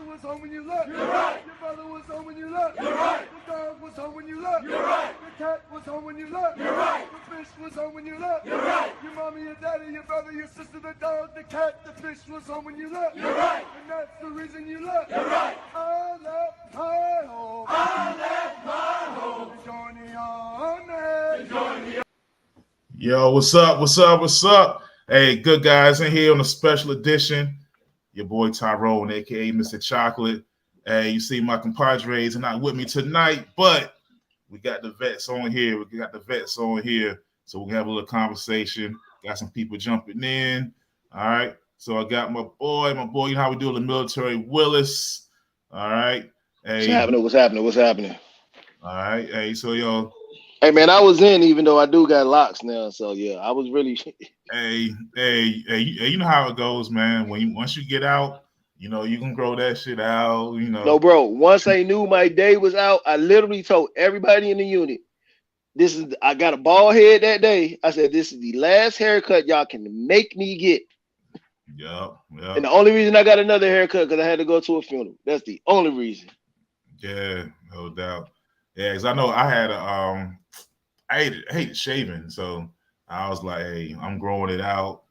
was home when you left. You're right. Your brother was home when you left. You're right. The dog was home when you left. You're right. The cat was home when you left. You're right. The fish was home when you left. You're right. Your mommy, your daddy, your brother, your sister, the dog, the cat, the fish was home when you left. You're right. And that's the reason you left. You're right. I left my home. I left my home. To join the army. Yo, what's up? What's up? What's up? Hey, good guys in here on a special edition. Your boy Tyrone, aka Mr. Chocolate. Hey, you see my compadres are not with me tonight, but we got the vets on here. So we can have a little conversation. Got some people jumping in. All right. So I got my boy, you know how we do the military, Willis. All right. Hey. What's happening? All right. Hey, so yo. Hey man, I was in even though I do got locks now. So yeah, I was really Hey, you know how it goes, man. Once you get out, you know, you can grow that shit out, you know. No, bro. Once I knew my day was out, I literally told everybody in the unit, I got a bald head that day. I said, this is the last haircut y'all can make me get. Yeah. And the only reason I got another haircut because I had to go to a funeral. That's the only reason. Yeah, no doubt. Yeah, because I know I had I hated shaving, so I was like, hey, I'm growing it out.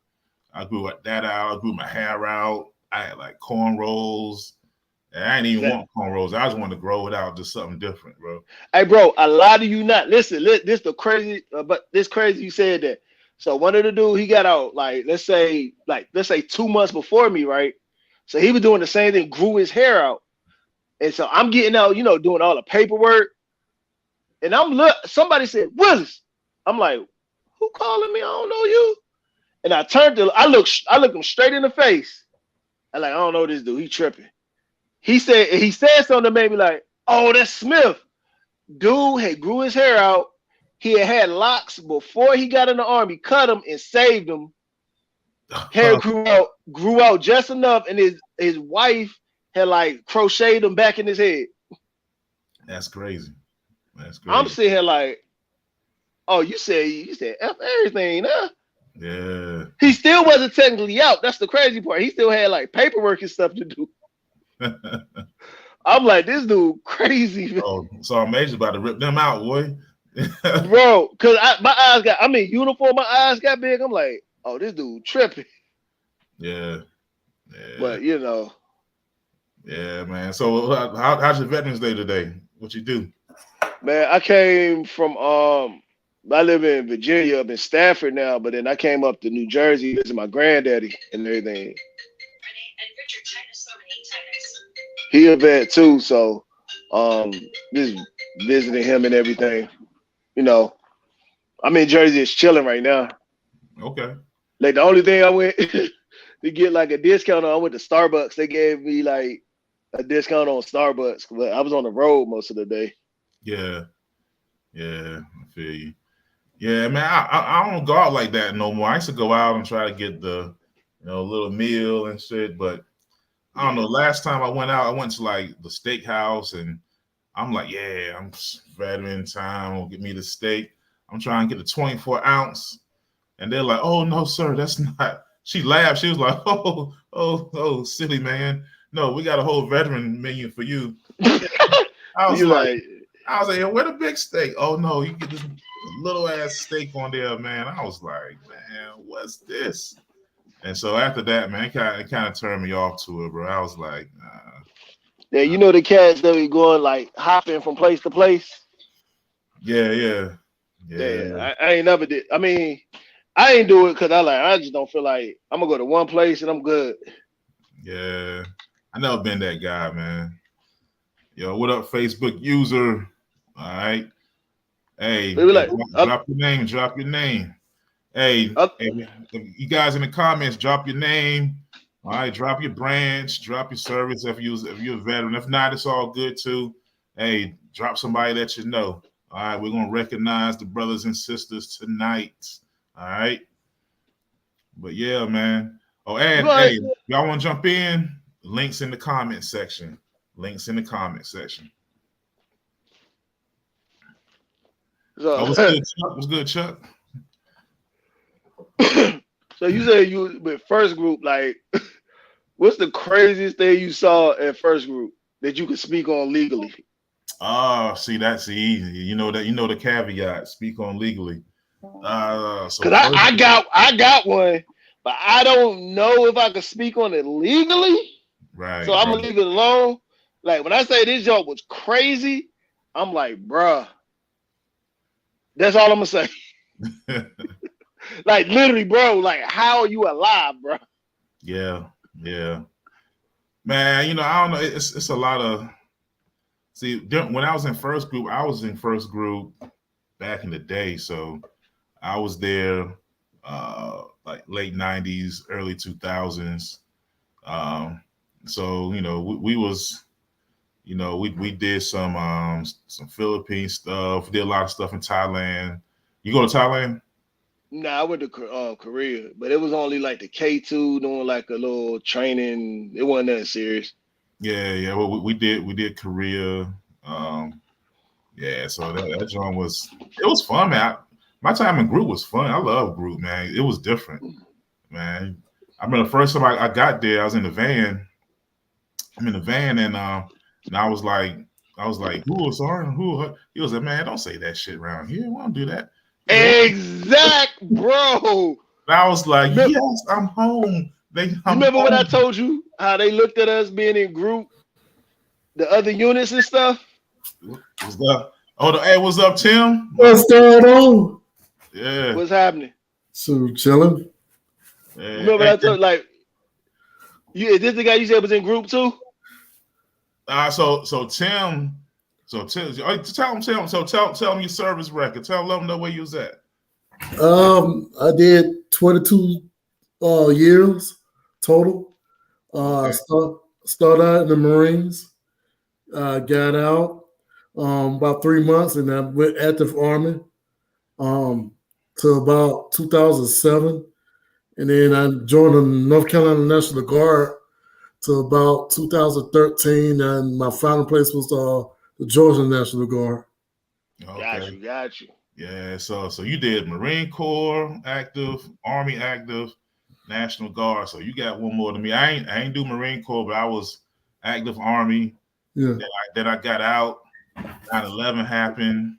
I grew that out. I grew my hair out. I had like cornrows. And I didn't even want cornrows. I just wanted to grow it out, just something different, bro. Hey, bro, a lot of you not listen. This the crazy, but this crazy you said that. So one of the dudes, he got out like let's say 2 months before me, right? So he was doing the same thing, grew his hair out, and so I'm getting out, you know, doing all the paperwork. And somebody said, Willis. I'm like, who calling me? I don't know you. And I looked him straight in the face. I'm like, I don't know this dude. He tripping. He said something that made me like, oh, that's Smith. Dude had grew his hair out. He had locks before he got in the army, cut them and saved them. Hair grew out just enough, and his wife had like crocheted them back in his head. That's crazy. I'm sitting here like, oh, you said F everything, huh? Yeah. He still wasn't technically out. That's the crazy part. He still had like paperwork and stuff to do. I'm like, this dude crazy, man. Oh, so Major's about to rip them out, boy. Bro, because I'm in uniform, my eyes got big. I'm like, oh, this dude tripping. Yeah. But you know. Yeah, man. So how's your Veterans Day today? What you do? Man, I came from I live in Virginia, up in Stafford now, but then I came up to New Jersey to visit my granddaddy and everything. He a vet too, so just visiting him and everything. You know, I'm in Jersey, it's chilling right now. Okay. Like the only thing I went to get like a discount on, I went to Starbucks. They gave me like a discount on Starbucks, but I was on the road most of the day. Yeah, I feel you. Yeah, man, I don't go out like that no more. I used to go out and try to get the, little meal and shit, but I don't know. Last time I went out, I went to like the steakhouse, and I'm like, yeah, I'm veteran time. I'll get me the steak. I'm trying to get the 24 ounce, and they're like, oh no, sir, that's not. She laughed. She was like, oh, silly man. No, we got a whole veteran menu for you. I was like, where the big steak? Oh no, you get this little ass steak on there, man. I was like, man, what's this? And so after that, man, it kind of turned me off to it, bro. I was like, nah. Yeah, you know the cats that be going like hopping from place to place. Yeah. I ain't never did. I mean, I ain't do it because I just don't feel like I'm gonna go to one place and I'm good. Yeah, I never been that guy, man. Yo, what up, Facebook user? All right. Hey, like, drop your name. Hey, you guys in the comments, drop your name. All right, drop your branch, drop your service if you're a veteran. If not, it's all good too. Hey, drop somebody that you know. All right, we're gonna recognize the brothers and sisters tonight. All right. But yeah, man. Oh, and hey, y'all want to jump in? Links in the comment section. So, what's good, Chuck? So you said you with first group, like What's the craziest thing you saw at first group that you could speak on legally? Oh, see, that's easy. You know the caveat. Speak on legally. So Cause I got one, but I don't know if I could speak on it legally. right. So I'm gonna leave it alone. Like when I say this joke was crazy, I'm like, bruh. That's all I'm gonna say. Like literally, bro. Like, how are you alive, bro? Yeah. Man, you know, I don't know. It's a lot of. See, when I was in first group back in the day. So I was there like late 90s, early 2000s. So, you know, we was, you know, we did some Philippine stuff. We did a lot of stuff in Thailand. You go to Thailand? Nah, I went to Korea, but it was only like the K2 doing like a little training. It wasn't that serious. Yeah. Well, we did Korea. Yeah, so that joint was fun, man. My time in group was fun. I love group, man. It was different, man. I remember the first time I got there, I was in the van. I'm in the van, and I was like, who was Arnold? Who? He was like, man, don't say that shit around here. Why don't do that? Exact, bro. And I was like, yes, I'm home. Remember when I told you how they looked at us being in group, the other units and stuff? What's up? Hey, what's up, Tim? What's going on? Yeah. What's happening? So chilling. Yeah. Remember I told like, is this the guy you said was in group too? So Tim. Tell him your service record. Let him know where you was at. I did 22 years total. Started out in the Marines. Got out about 3 months, and I went active Army to about 2007, and then I joined the North Carolina National Guard to about 2013, and my final place was the Georgia National Guard. Okay. Got you. Yeah, so you did Marine Corps active, Army active, National Guard. So you got one more than me. I ain't do Marine Corps, but I was active Army. Yeah. Then I got out. 9/11 happened.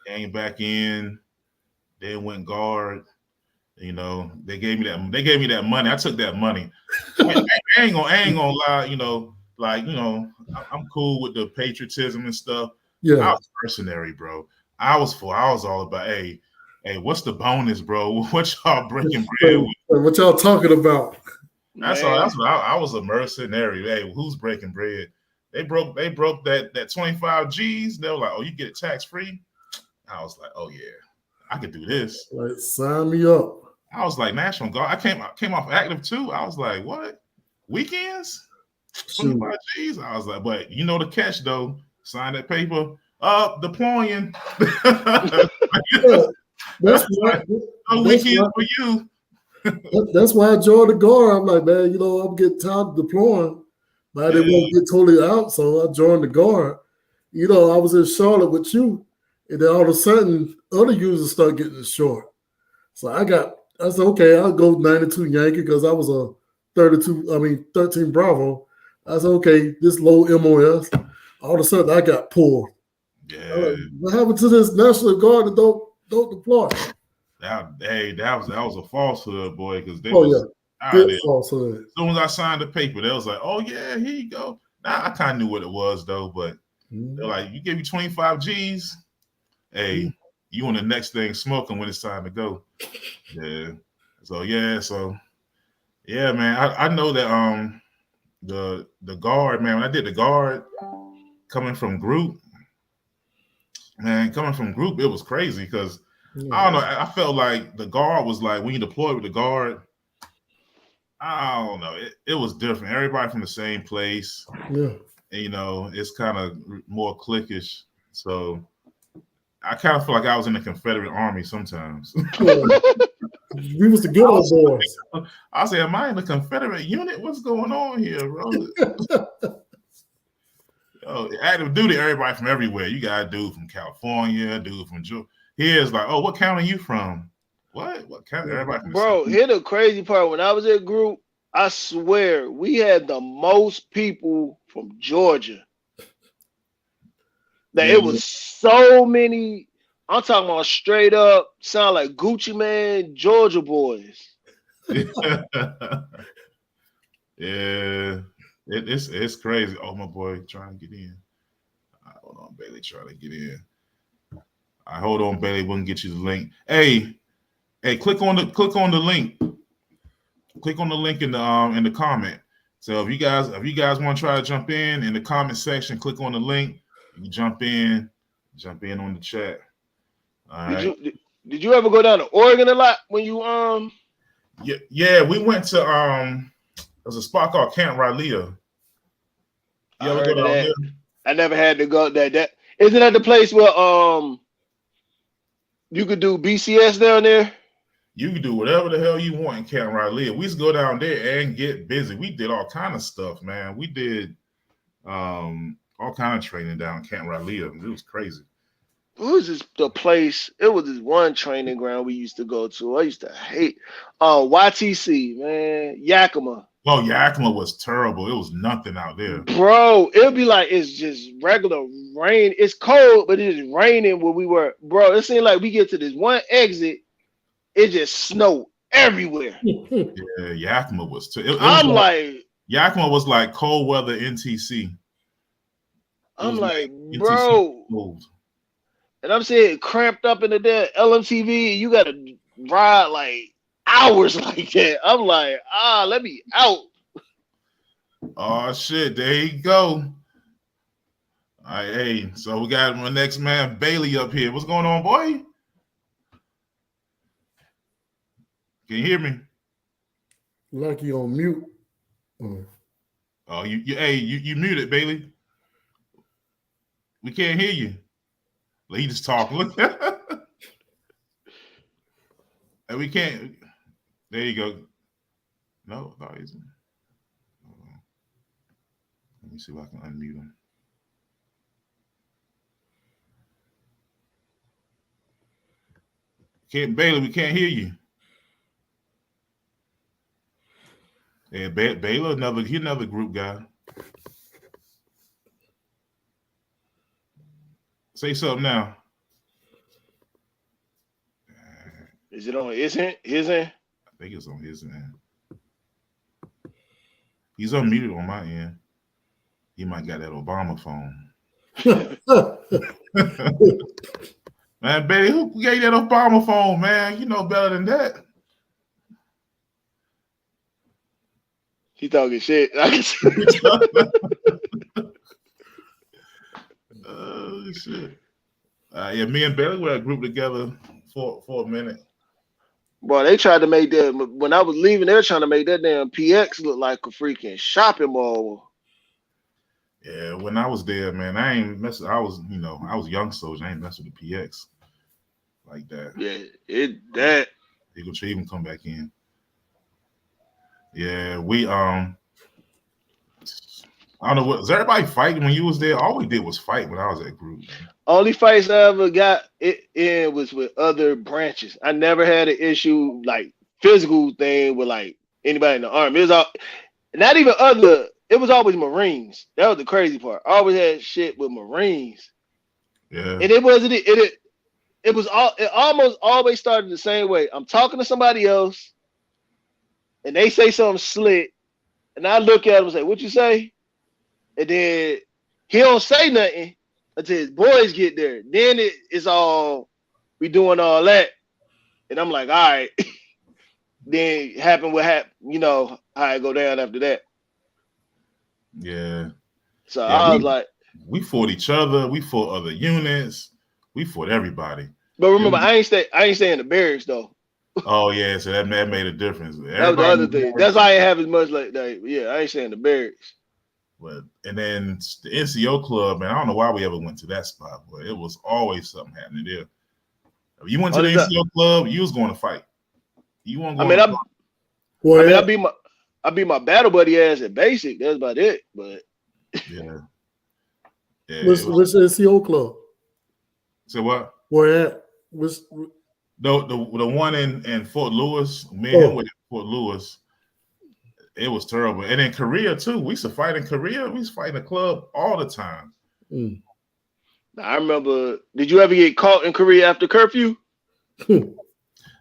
Came back in. Then went Guard. You know, they gave me that money. I took that money. I ain't gonna lie. You know, like, you know, I'm cool with the patriotism and stuff. Yeah. I was mercenary, bro. I was all about, hey, what's the bonus, bro? What y'all breaking bread with? What y'all talking about? That's all. That's what I was a mercenary. Hey, who's breaking bread? They broke that 25 G's. They were like, oh, you get it tax free. I was like, oh yeah, I could do this. Like, sign me up. I was like, National Guard. I came off active too. I was like, what? Weekends? 25 G's? I was like, but you know the catch though. Sign that paper. Deploying. That's weekend for you. That's why I joined the Guard. I'm like, man, you know, I'm getting tired of deploying, but I didn't want to get totally out, so I joined the Guard. You know, I was in Charlotte with you, and then all of a sudden, other users start getting short. So I said, okay, I'll go 92 Yankee because I was a 13 Bravo. I said, okay, this low MOS. All of a sudden, I got pulled. Yeah. What happened to this National Guard that don't deploy? That was a falsehood, boy, because they falsehood. As soon as I signed the paper, they was like, oh yeah, here you go. Now I kind of knew what it was though, but they're like, you give you 25 G's, hey, you on the next thing smoking when it's time to go. Yeah. So yeah, man. I know that the Guard, man, when I did the Guard coming from group, it was crazy because I don't know. I felt like the Guard was like, when you deployed with the Guard, I don't know. It was different. Everybody from the same place. Yeah. And, you know, it's kind of more cliquish. So I kind of feel like I was in the Confederate Army sometimes. We was the good old boys. I say, am I in the Confederate unit? What's going on here, bro? Active duty, everybody from everywhere. You got a dude from California, dude from Georgia. Here's like, oh, what county are you from? What county? Everybody from bro, here's the crazy part. When I was at group, I swear we had the most people from Georgia. That Yeah. it was so many. I'm talking about straight up sound like Gucci Man, Georgia boys. Yeah, it's crazy. Oh, my boy, trying to get in. Hold on, Bailey, trying to get in. Hold on, Bailey. We'll get you the link. Hey, click on the link. Click on the link in the comment. So if you guys want to try to jump in the comment section, click on the link. You jump in on the chat. All right. Did you ever go down to Oregon a lot when you Yeah, we went to there's a spot called Camp Rylea. You ever go down there? I never had to go there. That isn't that the place where you could do BCS down there? You can do whatever the hell you want in Camp Rylea. We used to go down there and get busy. We did all kind of stuff, man. We did all kind of training down in Camp Rylea. It was crazy. What was the place? It was this one training ground we used to go to. I used to hate YTC, man. Yakima. Oh, Yakima was terrible. It was nothing out there. Bro, it would be like it's just regular rain. It's cold, but it's raining where we were. Bro, it seemed like we get to this one exit, it just snowed everywhere. Yeah, Yakima was Yakima was like cold weather NTC. I'm like, bro. Cold. And I'm saying cramped up in the dead LMTV, you gotta ride like hours like that. I'm like, let me out. Oh shit, there you go. All right, hey, so we got my next man Bailey up here. What's going on, boy? Can you hear me? Like you on mute. Oh, you muted, Bailey. We can't hear you. He just talk. Look. And we can't. There you go. No, I thought he's. Let me see if I can unmute him. Bailey, we can't hear you. Yeah, Baylor, another group guy. Say something now. Is it on his end? I think it's on his end. He's unmuted on my end. He might got that Obama phone. Man, Bailey, who gave that Obama phone, man? You know better than that. He talking shit. Oh shit! Yeah, me and Bailey were a group together for a minute. Boy, they tried to make that. When I was leaving, they were trying to make that damn PX look like a freaking shopping mall. Yeah, when I was there, man, I ain't messing. I was young soldier. I ain't messing with the PX like that. Yeah, that. Eagle Tree even come back in. Yeah, we I don't know, was everybody fighting when you was there? All we did was fight when I was at group. Only fights I ever got it was with other branches. I never had an issue like physical thing with like anybody in the army. It was all not even other. It was always Marines. That was the crazy part. I always had shit with Marines. Yeah, and it almost always started the same way. I'm talking to somebody else, and they say something slick, and I look at him and say, "What you say?" And then he don't say nothing until his boys get there. Then it's all we doing all that, and I'm like, all right. Then happen what happened. You know how I go down after that. Yeah. So yeah, I was like, we fought each other. We fought other units. We fought everybody. But remember, I ain't stay in the barracks though. Oh yeah, so that made a difference. That was the other thing. That's why I ain't have as much like that. Yeah, I ain't stay in the barracks. But and then the NCO club, man, I don't know why we ever went to that spot, but it was always something happening there. If you went to the NCO club, you was going to fight. You weren't going. I beat my battle buddy ass at basic. That's about it. But yeah. Which NCO club? So what? Where at? The one in Fort Lewis. Me and him went to Fort Lewis. It was terrible. And in Korea too. We used to fight in Korea. We used to fight in the club all the time. Mm. I remember. Did you ever get caught in Korea after curfew?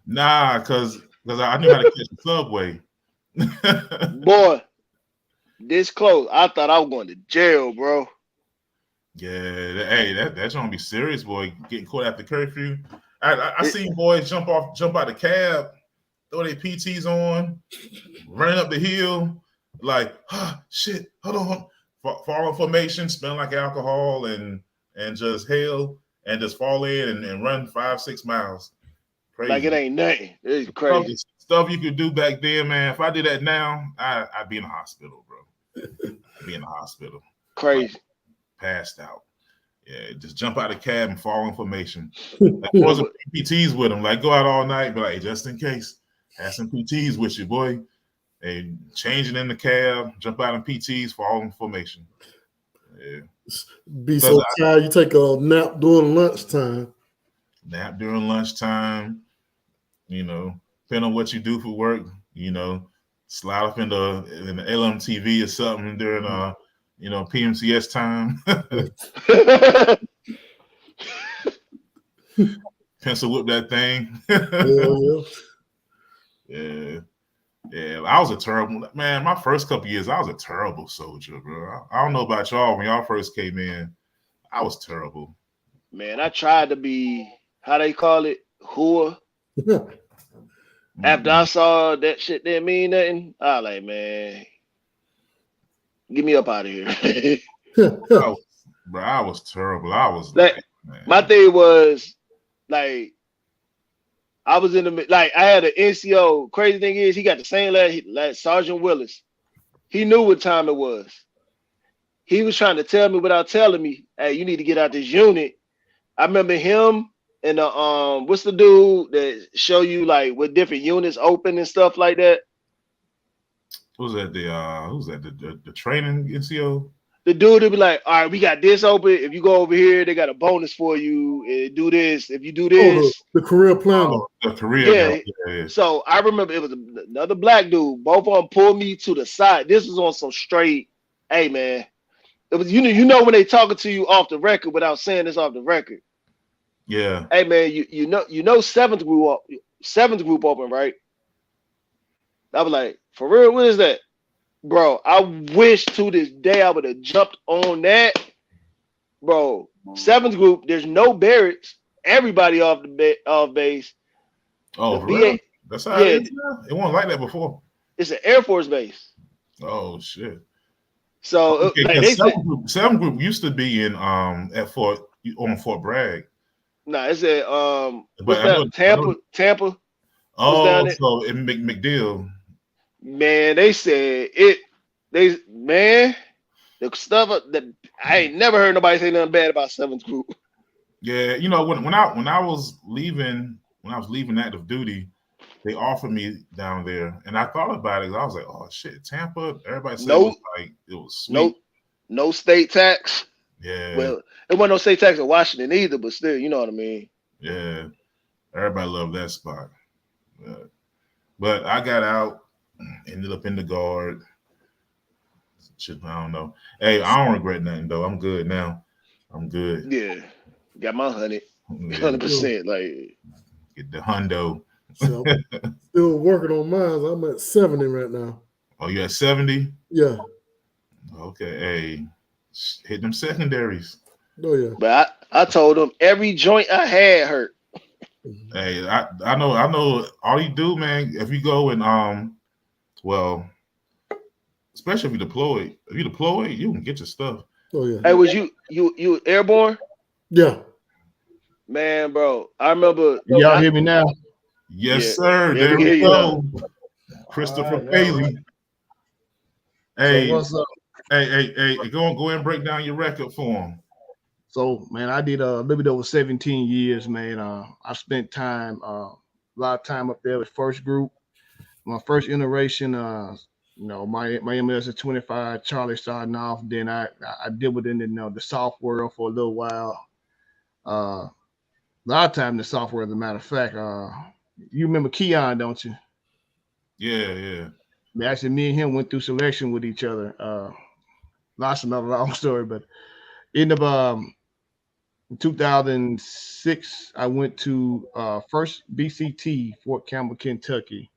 Nah, because I knew how to catch the subway. Boy, this close. I thought I was going to jail, bro. Yeah, hey, that's gonna be serious, boy. Getting caught after curfew. I seen boys jump out the cab, throw their PTs on, running up the hill, like, shit, hold on, fall in formation, smell like alcohol, and just hell, and just fall in and run 5-6 miles. Crazy. Like it ain't nothing. It's crazy. Stuff you could do back then, man. If I did that now, I'd be in the hospital, bro. I'd be in the hospital. Crazy. Passed out. Yeah, just jump out of the cab and fall in formation. Like, wasn't PTs with them. Like, go out all night, but like, just in case, have some PTs with you, boy. And changing in the cab, jump out in PTs, fall in formation. Yeah. Be so tired, you take a nap during lunchtime. Nap during lunchtime. You know, depending on what you do for work. You know, slide up in the LMTV or something during PMCS time. Pencil whip that thing. Yeah. I was a terrible man. My first couple years, I was a terrible soldier, bro. I don't know about y'all. When y'all first came in, I was terrible. Man, I tried to be, how they call it, hua. After I saw that shit didn't mean nothing, I was like, man, get me up out of here. I was terrible. I was like my thing was like I was in the I had an NCO. Crazy thing is he got the same like Sergeant Willis. He knew what time it was. He was trying to tell me without telling me, hey, you need to get out this unit. I remember him and what's the dude that show you like what different units open and stuff like that? Who's that? The training NCO? The dude would be like, all right, we got this open. If you go over here, they got a bonus for you. And do this. If you do this, the career planner. The career. Yeah. So I remember it was another black dude. Both of them pulled me to the side. This was on some straight. Hey man, it was you know when they talking to you off the record without saying this off the record. Yeah. Hey man, you know seventh group open, right? I was like, for real, what is that? Bro, I wish to this day I would have jumped on that. Bro, 7th group, there's no barracks. Everybody off base. Oh, really? That's how it is now? It wasn't like that before. It's an Air Force base. Oh, shit. So, okay, like, 7th group used to be in at Fort Bragg. Nah, it's at Tampa. Oh, so in McDill. Man, they said the stuff that I ain't never heard nobody say nothing bad about 7th group. Yeah, you know, when I was leaving active duty, they offered me down there, and I thought about it. I was like, oh shit, Tampa. Everybody said it was sweet. No state tax. Yeah. Well, it wasn't no state tax in Washington either, but still, you know what I mean. Yeah. Everybody loved that spot. But I got out. Ended up in the guard. Shit, I don't know. Hey, I don't regret nothing though. I'm good now. I'm good. Yeah, got my 100%. Like get the hundo. So still working on mine. I'm at 70 right now. Oh, you at 70? Yeah. Okay. Hey, hit them secondaries. Oh yeah. But I told them every joint I had hurt. Hey, I know. All you do, man. If you go and well, especially if you deploy. If you deploy, you can get your stuff. Oh yeah. Hey, was you airborne? Yeah. Man, bro, I remember. Y'all hear me now? Yes, sir. Yeah, there we go. Now. Christopher Bailey. Hey, so what's up? Hey, go ahead and break down your record for him. So, man, I did a little bit over 17 years, man. I spent time, a lot of time up there with first group. My first iteration, my MS is 25, Charlie starting off. Then I did within the soft world for a little while. A lot of time in the software, as a matter of fact. You remember Keon, don't you? Yeah. Actually, me and him went through selection with each other. That's another long story, but in 2006, I went to first BCT, Fort Campbell, Kentucky.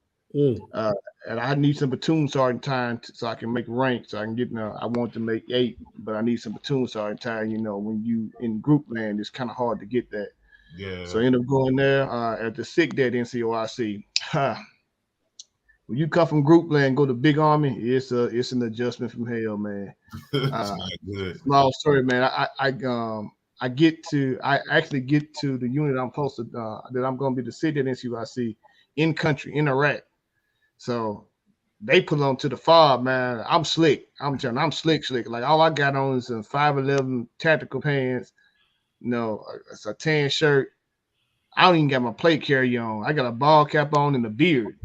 And I need some platoon sergeant time so I can make rank, so I can get. I want to make 8, but I need some platoon sergeant time. You know, when you in group land, it's kind of hard to get that. Yeah. So I ended up going there at the SIC day at NCOIC. When you come from group land, go to big army, it's an adjustment from hell, man. It's not good. Small story, man. I actually get to the unit I'm posted that I'm going to be the SIC at NCOIC in country in Iraq. So they put on to the FOB, man. I'm slick. I'm telling you, I'm slick. Like all I got on is some 511 tactical pants, you know, it's a tan shirt. I don't even got my plate carrier on. I got a ball cap on and a beard.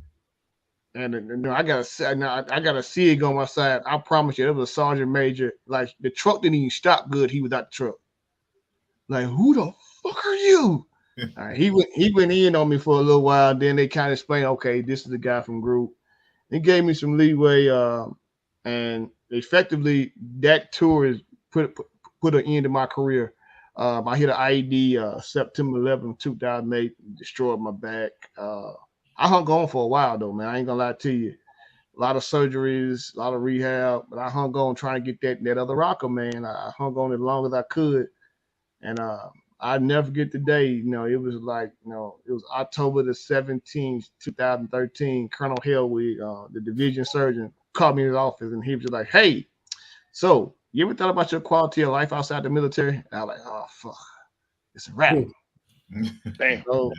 And you know, I got a SIG on my side. I promise you, it was a sergeant major. Like the truck didn't even stop good. He was out the truck. Like, who the fuck are you? He went in on me for a little while. Then they kind of explained, okay, this is the guy from group. He gave me some leeway, and effectively that tour is put an end to my career. I hit an IED September 11, 2008, destroyed my back. I hung on for a while though, man. I ain't gonna lie to you. A lot of surgeries, a lot of rehab, but I hung on trying to get that other rocker, man. I hung on as long as I could, and I never forget the day. You know, it was like, you know, it was October the 17th, 2013. Colonel Hellwig, the division surgeon, called me in his office, and he was just like, "Hey, so you ever thought about your quality of life outside the military?" And I was like, "Oh fuck, it's a wrap." Damn. So,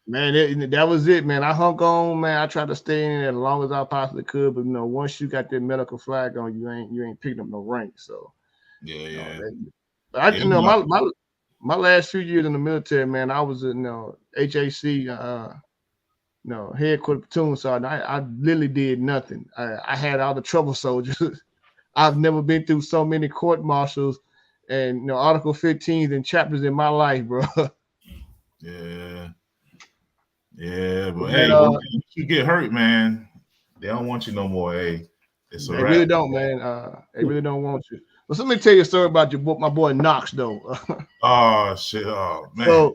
man, that was it, man. I hung on, man. I tried to stay in it as long as I possibly could, but you know, once you got that medical flag on, you ain't picking up no rank. So, Yeah. My last few years in the military, man, I was in HAC, headquarters platoon sergeant. I literally did nothing. I had all the trouble soldiers. I've never been through so many court martials and Article 15s and chapters in my life, bro. Yeah, but hey, once you get hurt, man, they don't want you no more. Hey, it's a They wrap. really don't, man. They really don't want you. But let me tell you a story about my boy Knox, though. Oh shit! Oh man. So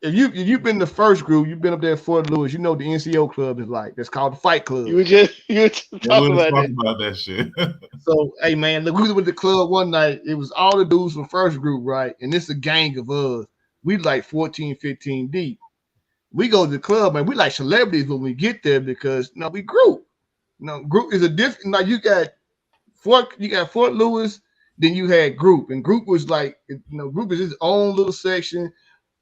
if you've been the first group, you've been up there at Fort Lewis, you know what the NCO club is like. It's called the Fight Club. You were just talking about that shit. So hey man, look, we was with the club one night. It was all the dudes from first group, right? And it's a gang of us. We like 14, 15 deep. We go to the club, man. We like celebrities when we get there because we group. Group is a different. Like you got Fort Lewis, then you had group, and group was like, group is its own little section,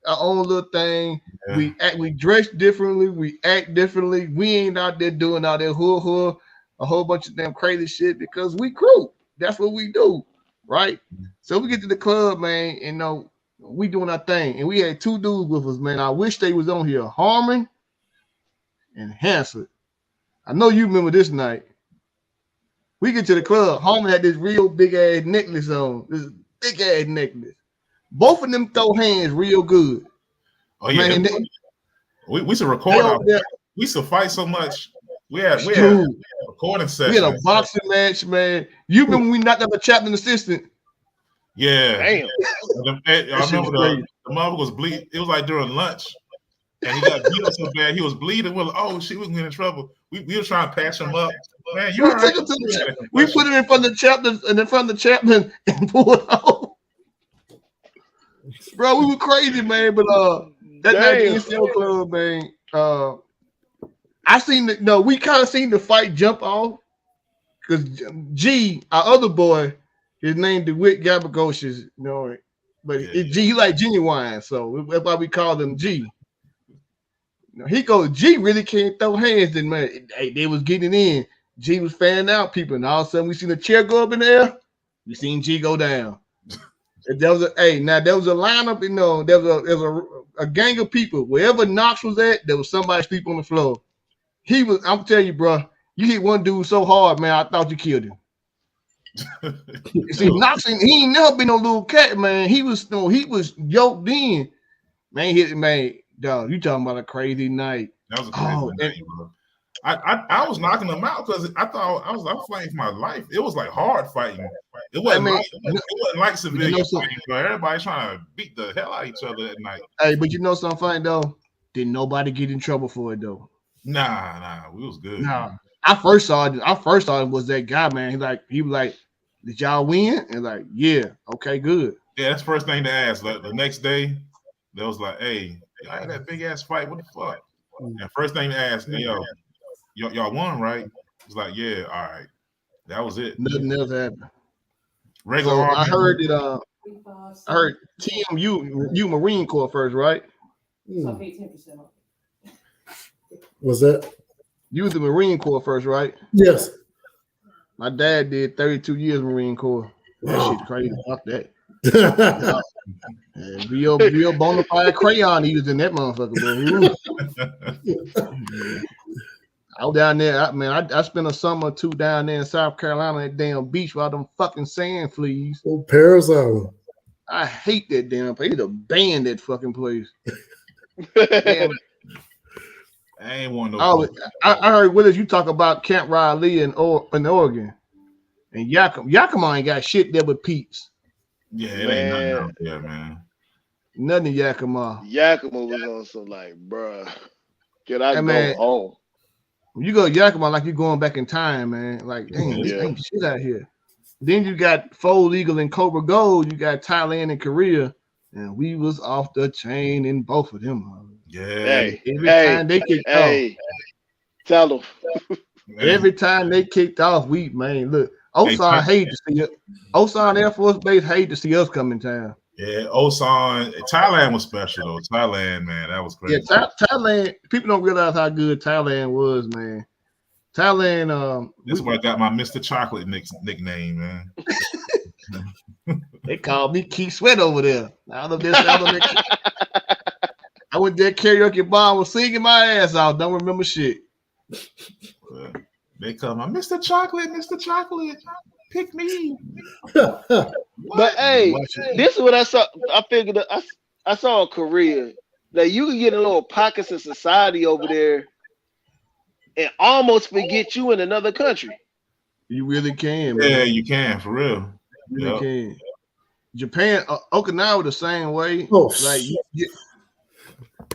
our own little thing. Yeah. We dress differently, we act differently. We ain't out there doing all that hoo-hoo, a whole bunch of damn crazy shit because we group. That's what we do, right? So we get to the club, man, and we doing our thing, and we had 2 dudes with us, man. I wish they was on here, Harmon and Hansford. I know you remember this night. We get to the club. Harmon had this real big ass necklace on. This big ass necklace. Both of them throw hands real good. Oh yeah, man, we should record. We used to fight so much. We had a recording session. We had a boxing match, man. You remember when we knocked out the chaplain assistant? Yeah. Damn. I remember the mother was bleeding. It was like during lunch. And he got beat up so bad, he was bleeding. We're like, oh shit, we getting in trouble. We were trying to patch him up. Man, we put him in front of the chaplain and pulled off. Bro, we were crazy, man. But that night in the NCO club, man. We kind of seen the fight jump off because G, our other boy, his name DeWitt Gabagocious, but he like Genuine, so that's why we called him G. He goes, G really can't throw hands. Then man, they was getting in. G was fanning out people, and all of a sudden we seen a chair go up in the air. We seen G go down. There was a lineup. There was a gang of people. Wherever Knox was at, there was somebody sleep on the floor. I'm telling you, bro, you hit one dude so hard, man. I thought you killed him. See, Knox, he ain't never been no little cat, man. He was yoked in, man. Man, dog, you talking about a crazy night? That was a crazy night, bro. I was knocking them out because I thought I was fighting for my life. It was like hard fighting. It wasn't like civilian fighting. Everybody trying to beat the hell out of each other at night. Hey, but you know something funny though? Didn't nobody get in trouble for it though? Nah, we was good. Nah. I first saw it was that guy, man. He was like, did y'all win? And like, yeah, okay, good. Yeah, that's the first thing to ask. Like the next day, they was like, hey, y'all had that big ass fight. What the fuck? And first thing to ask, hey, y'all won, right? It's like, yeah, all right. That was it. Nothing else happened. Regular. So I heard that I heard Tim, you Marine Corps first, right? So I paid 10% off. Was that? You was the Marine Corps first, right? Yes. My dad did 32 years Marine Corps. That shit's crazy. Fuck that. Yeah, real bona fide crayon he was in that motherfucker, bro. I was down there, I spent a summer or two down there in South Carolina at damn beach while them fucking sand fleas. Oh, Paris Island. I hate that damn place. They need to ban that fucking place. I ain't want no. I heard Willis, you talk about Camp Riley in Oregon. And Yakima ain't got shit there but Pete's. Yeah, it ain't nothing out there, man. Nothing in Yakima. Yakima was on some like, bruh, can I go home? When you go to Yakima, like you're going back in time, man. Like, dang, this ain't shit out here. Then you got Fold Eagle and Cobra Gold. You got Thailand and Korea. And we was off the chain in both of them. Yeah. Every time they kicked off. Tell them. Every time they kicked off, look. Osan hate to see it. Osan Air Force Base hate to see us come in town. Yeah, Osan. Thailand was special though. Thailand, man, that was crazy. Yeah, Thailand. People don't realize how good Thailand was, man. Thailand. That's where I got my Mr. Chocolate nickname, man. They called me Keith Sweat over there. I went there karaoke bar, was singing my ass off. Don't remember shit. They come on, Mr. Chocolate, pick me. But hey, this is what I saw. I figured I saw in Korea that you can get in little pockets of society over there and almost forget you in another country. You really can, man. Yeah, you can, for real. You really can. Japan, Okinawa the same way. Oh, like you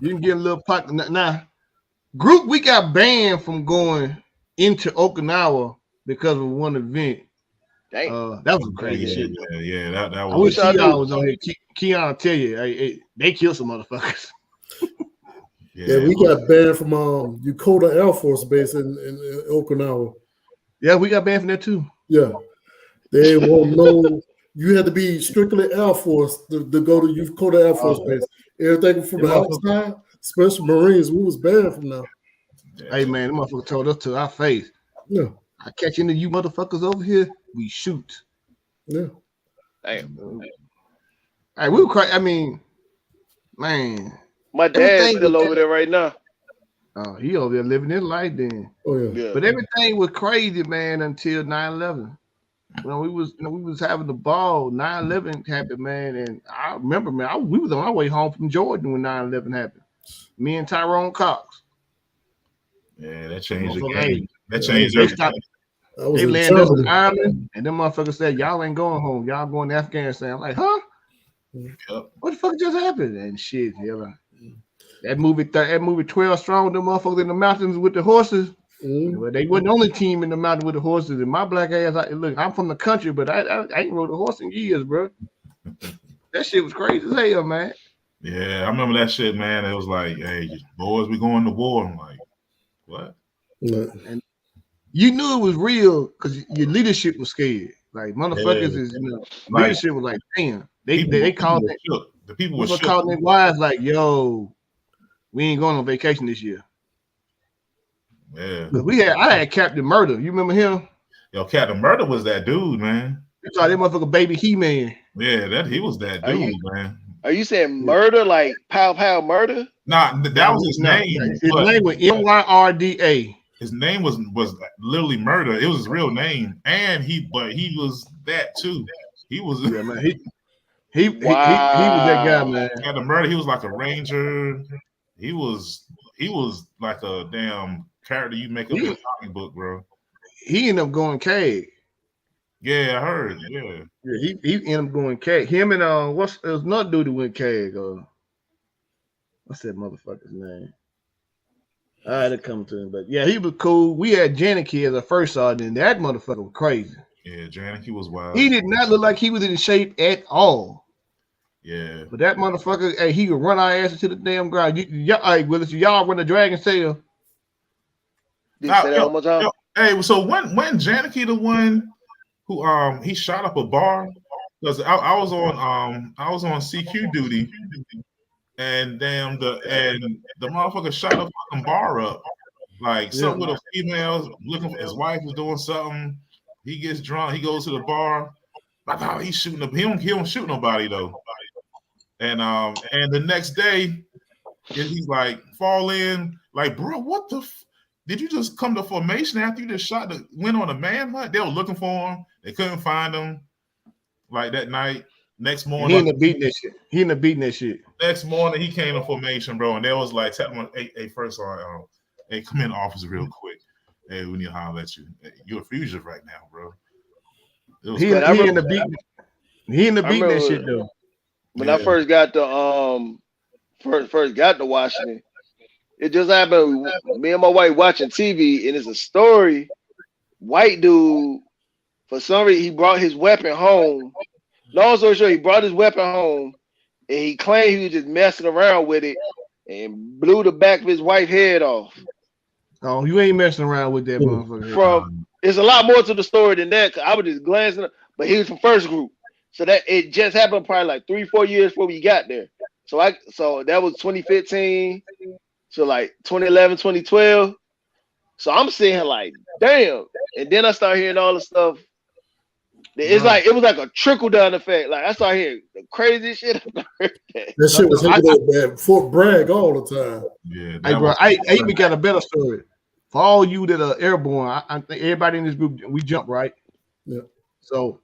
can get a little pocket. Now, group, we got banned from going into Okinawa because of one event. That was crazy shit. Yeah, that was. I wish Keon was on here. Keon tell you, they killed some motherfuckers. Yeah, we got banned from Yokota Air Force Base in Okinawa. Yeah, we got banned from there too. Yeah, they won't know. You had to be strictly Air Force to go to Yokota Air Force Base. Everything from the outside, especially Marines, we was banned from there. Hey man, the motherfucker told us to our face. Yeah, I catch any of you motherfuckers over here, we shoot. Yeah. Damn. Hey, we were crazy. I mean, man. My dad's still over there right now. Oh, he over there living his life then. Oh yeah. But everything was crazy, man, until 9/11. We was having the ball. 9/11 happened, man, and I remember, man, we was on our way home from Jordan when 9/11 happened. Me and Tyrone Cox. Yeah, that changed the game. That changed everything. They landed us in Ireland, and them motherfuckers said, "Y'all ain't going home. Y'all going to Afghanistan." I'm like, huh? Yep. What the fuck just happened? And shit, yeah. That movie 12 Strong, them motherfuckers in the mountains with the horses. Well, they wasn't the only team in the mountain with the horses. And my black ass, look, I'm from the country, but I ain't rode a horse in years, bro. That shit was crazy as hell, man. Yeah, I remember that shit, man. It was like, hey, boys, we going to war. I'm like, what? And you knew it was real because your leadership was scared. Like motherfuckers is, leadership was like, damn. They called it. The people were calling their wives like, yo, we ain't going on vacation this year. Yeah. I had Captain Murder. You remember him? Yo, Captain Murder was that dude, man. You saw that motherfucker baby He-Man. Yeah, he was that dude, man. Are you saying murder like Pow Pow Murder? Nah, that was his name. His name was Myrda. His name was literally Murder. It was his real name, and he was that too. He was man. He was that guy, man. Captain Murder. He was like a ranger. He was like a damn character you make up in a comic book, bro. He ended up going Cag. Yeah, I heard. Yeah. Yeah, he ended up going Cag. Him and there's another dude who went Cag. What's that motherfucker's name? I had to come to him, but yeah, he was cool. We had Janicki as a first sergeant. That motherfucker was crazy. Yeah, Janicki was wild. He did not look like he was in shape at all. Yeah. But that motherfucker, hey, he would run our asses to the damn ground. Y'all run the Dragon's Tail. Did you say that one more time? Hey, so when Janicki the one who he shot up a bar? Because I was on CQ duty, and the motherfucker shot a fucking bar up. Like something with a female looking for his wife was doing something. He gets drunk, he goes to the bar. Like, oh, he's shooting up. He don't shoot nobody though. And the next day, he's like, fall in, like, bro, what the did you just come to formation after you just went on a manhunt? They were looking for him, they couldn't find him. Like that night, next morning, he ended up beating that shit. Next morning, he came to formation, bro, and they was like, tell him, hey, first on, hey, come in the office real quick. Hey, we need to holler at you. You're a fugitive right now, bro. He ended up beating that shit though. When I first got to first got to Washington, it just happened. Me and my wife watching TV, and it's a story. White dude, for some reason, he brought his weapon home. Long story short, he brought his weapon home, and he claimed he was just messing around with it, and blew the back of his wife's head off. Oh, you ain't messing around with that motherfucker. It's a lot more to the story than that. Cause I was just glancing, but he was from first group, so that it just happened probably like 3-4 years before we got there. So that was 2015, so like 2011, 2012. So I'm sitting like, damn, and then I start hearing all the stuff. It's like it was like a trickle down effect. Like I started hearing the crazy shit. That shit was hanging at Fort Bragg all the time. Yeah, hey, bro, I even got a better story. For all you that are airborne, I think everybody in this group, we jump, right? Yeah. So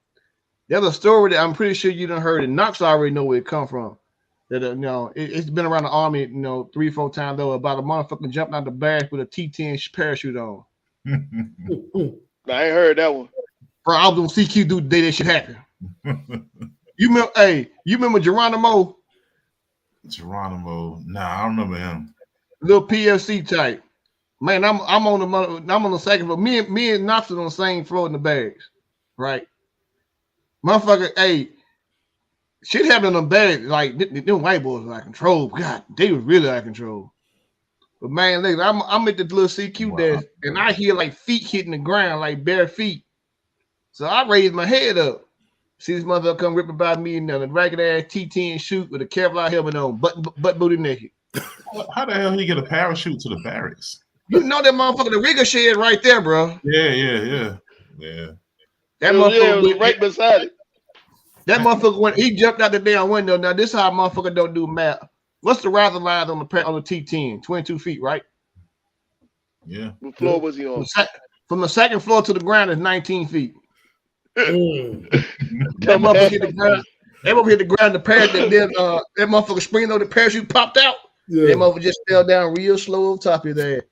there's a story that I'm pretty sure you done heard, and Knox already know where it come from. That it's been around the army, 3-4 times though, about a motherfucker jumping out the barracks with a T-10 parachute on. I ain't heard that one. Bro, I was on CQ dude the day that shit happened. You remember Geronimo? Geronimo? Nah, I don't remember him. Little PFC type. Man, I'm on the second floor. Me and Knox on the same floor in the barracks, right? Motherfucker, hey, shit happened in the barracks. Like them white boys were out of control. God, they was really out of control. But man, look, I'm at the little CQ desk, and I hear like feet hitting the ground, like bare feet. So I raised my head up. See this motherfucker come ripping by me in a ragged ass T-10 shoot with a Kevlar helmet on, butt booty naked. How the hell did he get a parachute to the barracks? You know that motherfucker, the rigger shed right there, bro. Yeah. That motherfucker was right beside it. That motherfucker went. He jumped out the damn window. Now this is how a motherfucker don't do math. What's the riser line on the T-10? 22 feet, right? Yeah. What floor was he on? From the second floor to the ground is 19 feet. That motherfucker hit the ground. That motherfucker hit the ground. The parachute. Then that motherfucker springing on the parachute popped out. Yeah. That motherfucker just fell down real slow on top of there.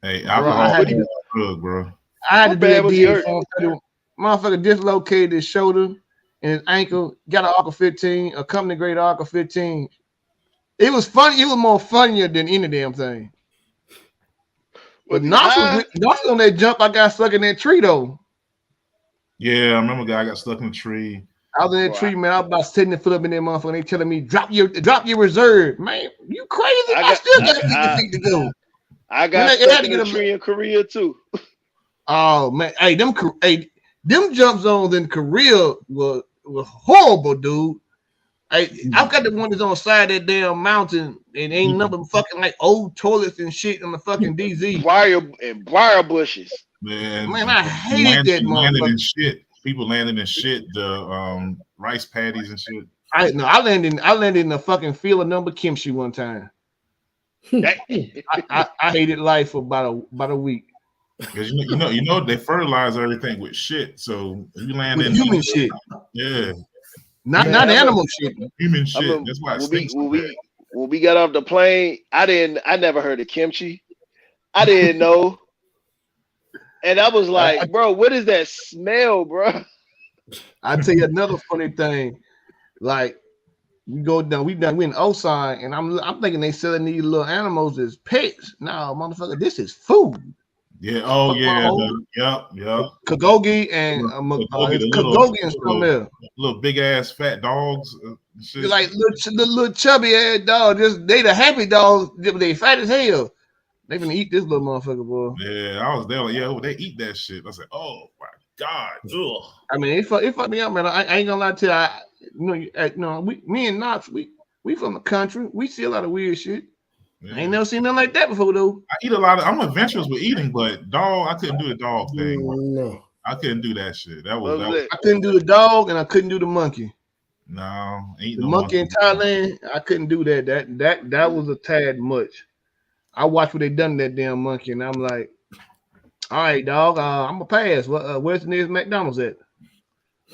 Hey, I had to do bro. I had to do that. Motherfucker dislocated his shoulder and his ankle. Got an ARCA 15, a company grade ARCA 15. It was funny. It was more funnier than any damn thing. But Knox on that jump, I got stuck in that tree though. Yeah, I remember a guy got stuck in a tree. I was in that tree, man. I was about 70 foot up in that motherfucker. And they telling me drop your reserve, man. You crazy? I still got 50 feet to go. I got stuck in a tree in Korea too. Oh man, hey, them jump zones in Korea was horrible, dude. I've got the one that's on the side of that damn mountain, and ain't nothing fucking like old toilets and shit on the fucking DZ. Briar bushes. Man, I hated that motherfucker. People landing in shit, the rice paddies and shit. I landed in the fucking field of number kimchi one time. I hated life for about a week. Because you know they fertilize everything with shit. So you land in human shit. Yeah. Not animal shit. Human shit. That's why it stinks. When we got off the plane, I never heard of kimchi. I didn't know. And I was like, bro, what is that smell, bro? I tell you another funny thing. Like we go down, we in Osine, and I'm thinking they selling these little animals as pets. No, motherfucker, this is food. Yeah. Oh yeah. Yep. Kagogi and Kagogi and something else. Little big ass fat dogs. Shit. Like little chubby ass dog. Just they the happy dogs. They fat as hell. They gonna eat this little motherfucker, boy. Yeah, I was there. Like, yeah, they eat that shit. I said, oh my god. Ugh. I mean, it fucked me up, man. I ain't gonna lie to you. Me and Knox, we from the country. We see a lot of weird shit. Yeah. I ain't never seen nothing like that before, though. I eat a lot of. I'm adventurous with eating, but dog, I couldn't do the dog thing. No. I couldn't do that shit. That was I couldn't do the dog, and I couldn't do the monkey. no. Ain't The no monkey in Thailand, I couldn't do that. That was a tad much. I watched what they done to that damn monkey, and I'm like, all right, dog, I'm gonna pass. Where's the nearest McDonald's at?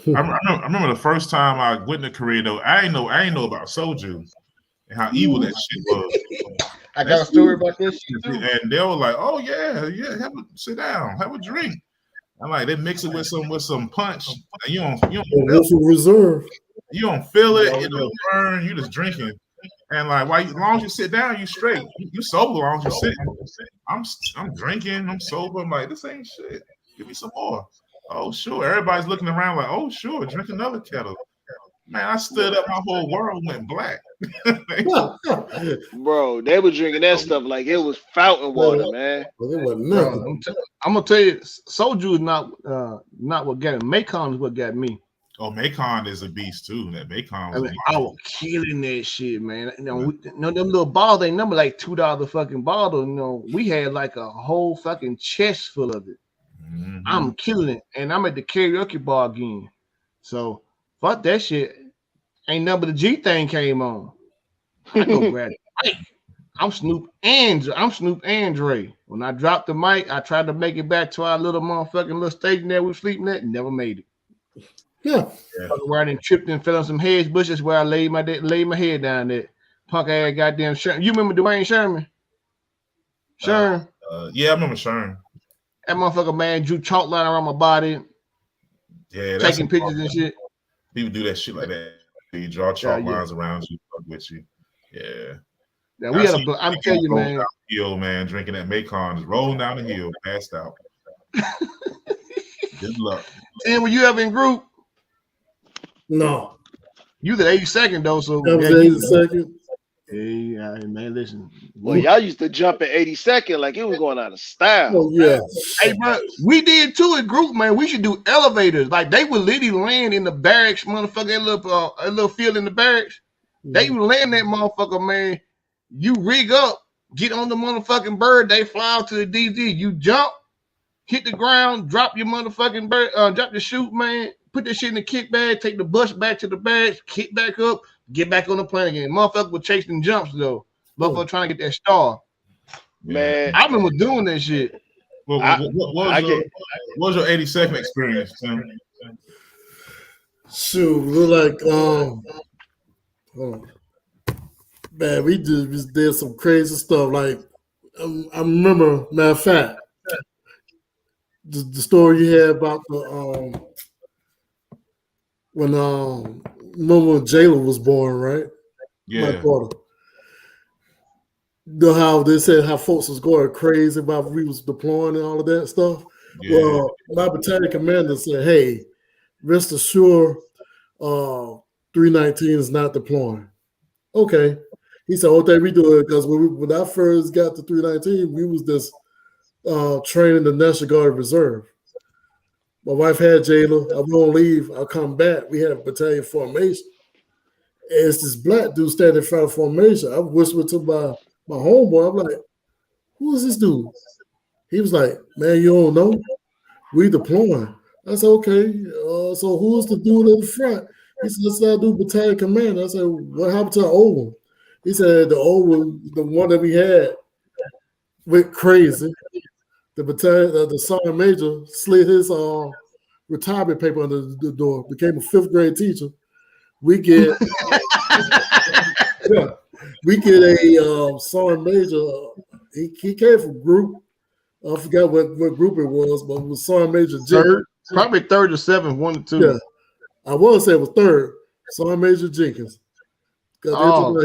I remember the first time I went to Korea though. I ain't know about soju and how evil that shit was. I got a story about this shit too. And they were like, "Oh yeah, sit down, have a drink." I'm like, they mix it with some punch. And you don't reserve. You don't feel it. It don't burn. You just drinking. And like, as long as you sit down, you straight. You sober as long as you sit. I'm drinking. I'm sober. I'm like, this ain't shit. Give me some more. Oh sure. Everybody's looking around like, oh sure, drink another kettle. Man, I stood up. My whole world went black. Bro, they were drinking that stuff like it was fountain water, man. Well, it wasn't nothing. I'm gonna tell you, soju is not what got me. Macon is what got me. Oh, Macon is a beast too. That Macon was I was killing that shit, man. Them little balls ain't number like $2 fucking bottle. We had like a whole fucking chest full of it. Mm-hmm. I'm killing it, and I'm at the karaoke bar again. So fuck that shit. Ain't nothing but the G thing came on. I go grab it. I'm Snoop and Dre. When I dropped the mic, I tried to make it back to our little motherfucking little station there we were sleeping at, and never made it. Yeah. Where I done tripped and fell on some hedge bushes where I laid my head down there. Punk ass goddamn Sherman. You remember Dwayne Sherman? Sherman. Yeah, I remember Sherman. That motherfucker, man, drew chalk line around my body. Yeah, taking pictures and shit. People do that shit like that. You draw chalk lines around you, fuck with you. Yeah. Yeah, we had a. I'm telling you, man. Hill, man, drinking that Macon, just rolling down the hill, passed out. Good luck. And were you ever in group? No. You the 82nd though, so that was 82nd. Hey, man, listen. Well, y'all used to jump at 82nd like it was going out of style. Oh yeah. Hey, bro, we did too in group, man. We should do elevators. Like they would literally land in the barracks, motherfucker. A little field in the barracks. They would land that motherfucker, man. You rig up, get on the motherfucking bird. They fly out to the DZ. You jump, hit the ground, drop your motherfucking bird, drop the chute, man. Put this shit in the kick bag, take the bus back to the barracks, kick back up, get back on the plane again. Motherfucker was chasing jumps though. Motherfucker trying to get that star. Man, I remember doing that shit. What was your 82nd experience, Tim? Shoot, look like man, we just did some crazy stuff. Like I remember, matter of fact, the story you had about the remember when Jayla was born, right? Yeah. My daughter. The how they said how folks was going crazy about we was deploying and all of that stuff. Yeah. Well, my battalion commander said, "Hey, rest assured, 319 is not deploying." Okay. He said, "Okay, we do it because when I first got to 319, we was just training the National Guard Reserve. My wife had Jayla. I won't leave. I'll come back. We had a battalion formation. And it's this black dude standing in front of formation. I whispered to my homeboy. I'm like, who is this dude? He was like, man, you don't know? We deploying. I said, okay. So who's the dude in the front? He said, that's that dude, battalion commander. I said, what happened to the old one? He said, the old one, the one that we had, went crazy. The battalion, the sergeant major slid his retirement paper under the door, became a 5th grade teacher. We get a sergeant major. He came from group. I forgot what group it was, but it was Sergeant Major Jenkins. Third, probably third or seventh, 1 or 2. Yeah, I want to say it was third. Sergeant Major Jenkins. Because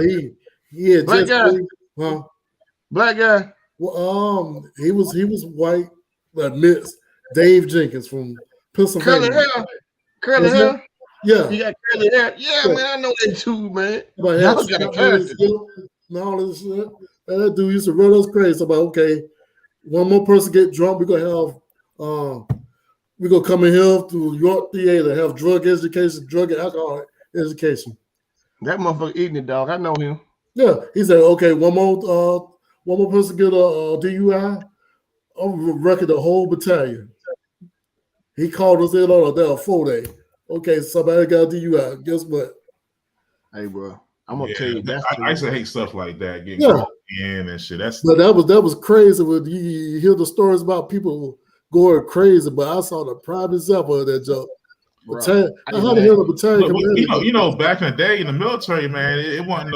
he had Black just guy. played, huh? Black guy. Well, he was white, but mixed. Dave Jenkins from Curly Pennsylvania. hair. Curly What's hair. that? Yeah. He got curly hair. Yeah, Yeah. man, I know that too, man. But Y'all got a character. and all this shit. And that dude used to run us crazy about, okay, one more person get drunk, we're gonna come in here to York Theater, have drug education, drug and alcohol education. That motherfucker eating it, dog. I know him. Yeah, he said, okay, one more person get a DUI, I'll record the whole battalion. He called us in on a 4-day. Okay, somebody got a DUI. Guess what? Hey, bro, I'm gonna tell you that's. I used to hate stuff like that, getting Yeah. caught in and shit. But that was crazy when you hear the stories about people going crazy. But I saw the prime example of that joke. Bro, How the hell the battalion But, you know, back in the day in the military, man, it wasn't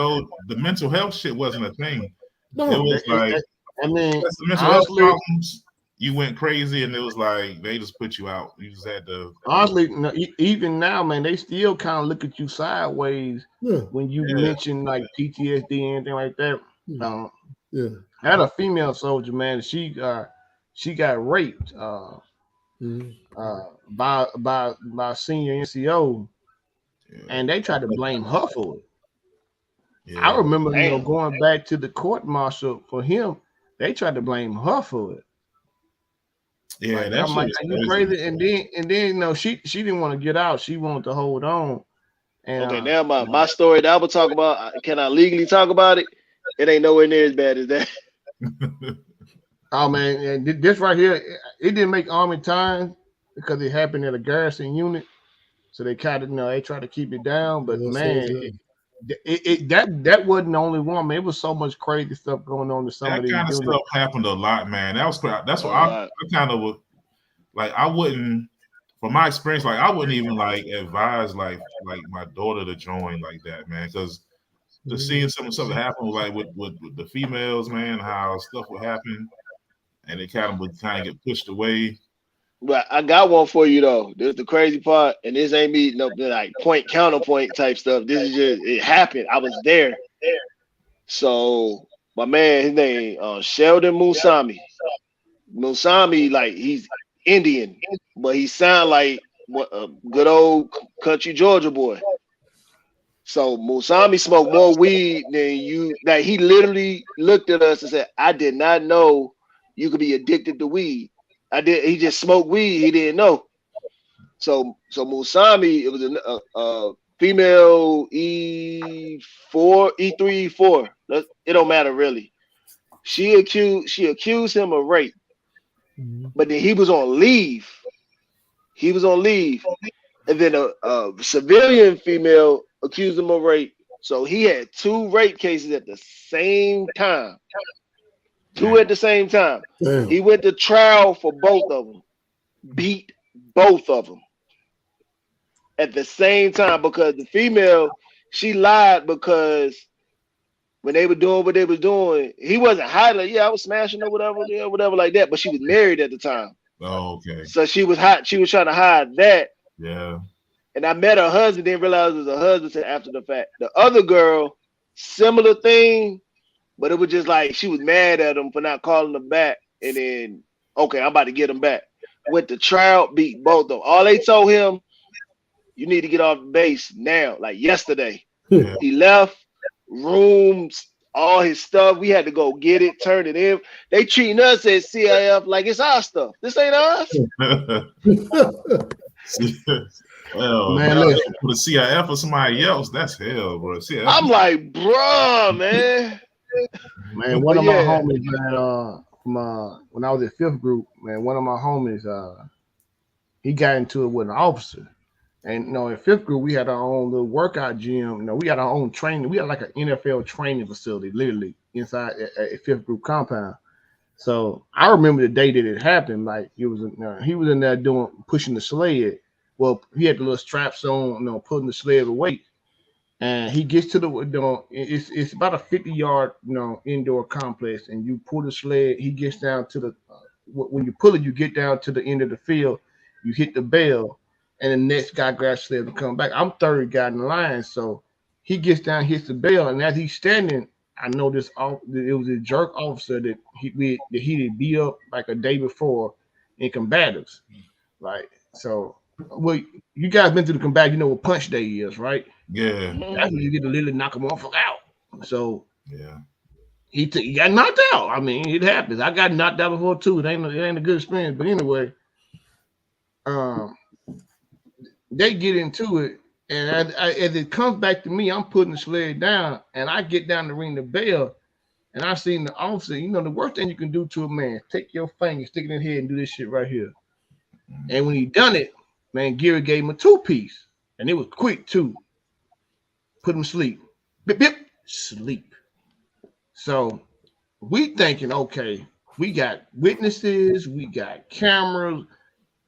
the mental health shit wasn't a thing. No, It was like, I mean, that's the mental health honestly, problems. You went crazy, and it was like they just put you out. You just had to. honestly, no, even now, man, they still kind of look at you sideways yeah, when you Yeah. mention like PTSD and anything like that. yeah. I had a female soldier, man. She got raped Mhm. by a senior NCO, Yeah. and they tried to blame her for it. Yeah. I remember, Damn. going back to the court martial for him. They tried to blame her for it. Yeah, Like, that I'm shit like, was are you crazy? And then she didn't want to get out. She wanted to hold on. And Okay, now my story that I would talk about, can I legally talk about it? It ain't nowhere near as bad as that. oh man, and this right here, it didn't make Army time because it happened at a garrison unit. So they kind of, they tried to keep it down. But Yeah, man, so that wasn't the only one. Man, it was so much crazy stuff going on to some That of these kind of units. stuff happened a lot, man. That's what A I lot. kind of would like. I wouldn't, from my experience, like I wouldn't even like advise like my daughter to join like that, man, because just seeing some stuff happen like with the females, man, how stuff would happen, and it would get pushed away. But I got one for you though. This is the crazy part, and this ain't me no like point counterpoint type stuff. This is just it happened. I was there. So my man, his name Sheldon Musami. Musami, like he's Indian, but he sound like what a good old country Georgia boy. So Musami smoked more weed than you. Like he literally looked at us and said, "I did not know you could be addicted to weed. I did. He just smoked weed. He didn't know." So Musami, it was a female E3, E4. It don't matter really. She accused him of rape, but then he was on leave. And then a civilian female accused him of rape. So he had 2 rape cases at the same time. 2 at the same time. damn. He went to trial for both of them. Beat both of them at the same time because the female, she lied because when they were doing what they was doing, he wasn't hiding. Like, yeah, I was smashing or whatever, yeah, whatever like that. But she was married at the time, Oh, okay. so she was hot. She was trying to hide that. Yeah. And I met her husband, didn't realize it was her husband until after the fact. The other girl, similar thing, but it was just like she was mad at him for not calling her back. And then, okay, I'm about to get him back. Went to trial, beat both of them. All they told him, you need to get off the base now, like yesterday. Yeah. He left, rooms, all his stuff. We had to go get it, turn it in. They treating us as CIF like it's our stuff. This ain't ours. Well, Man, man, listen. for the CIF or somebody else, that's hell, bro. CIF. I'm like, bruh, man. Man, one of Yeah. my homies, man, from when I was at 5th group, man, one of my homies, he got into it with an officer. And at 5th group, we had our own little workout gym. We had our own training. We had like an NFL training facility, literally inside a 5th group compound. So I remember the day that it happened. Like it was, he was in there pushing the sled. Well, he had the little straps on, pulling the sled with weight. And he gets to the, it's about a 50-yard, indoor complex. And you pull the sled. He gets down to when you pull it, you get down to the end of the field, you hit the bell, and the next guy grabs sled to come back. I'm third guy in the line, so he gets down, hits the bell, and as he's standing, I know it was a jerk officer that he did beat up like a day before in combatives. Like, so, well, you guys been to the combat, you know what punch day is, right? Yeah. That's when you get to literally knock a motherfucker out. So Yeah. he got knocked out. I mean, it happens. I got knocked out before too. It ain't a good experience. But anyway, they get into it, and as it comes back to me, I'm putting the sled down, and I get down to ring the bell, and I seen the officer. You know, the worst thing you can do to a man, take your finger, stick it in his head, and do this shit right here. And when he done it, man, Gary gave him a 2-piece, and it was quick too. Put him to sleep. Bip, bip, sleep. So we thinking, okay, we got witnesses, we got cameras,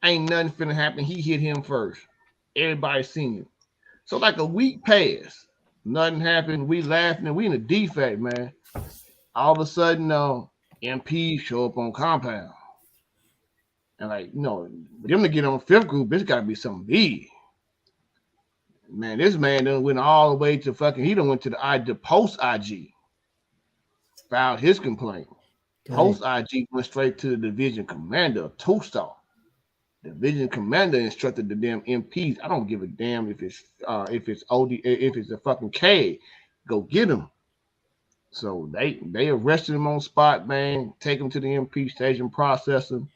ain't nothing finna happen. He hit him first. Everybody seen it. So like a week passed, nothing happened. We laughing and we in a defect, man. All of a sudden, MP show up on compound. And like, you know, them to get on 5th group, it's gotta be something big. Man, this man done went all the way to he done went to the post IG. Filed his complaint. Post IG went straight to the division commander, 2-star. Division commander instructed the damn MPs. I don't give a damn if it's a fucking K. Go get him. So they arrested him on spot, man. Take him to the MP station, process him.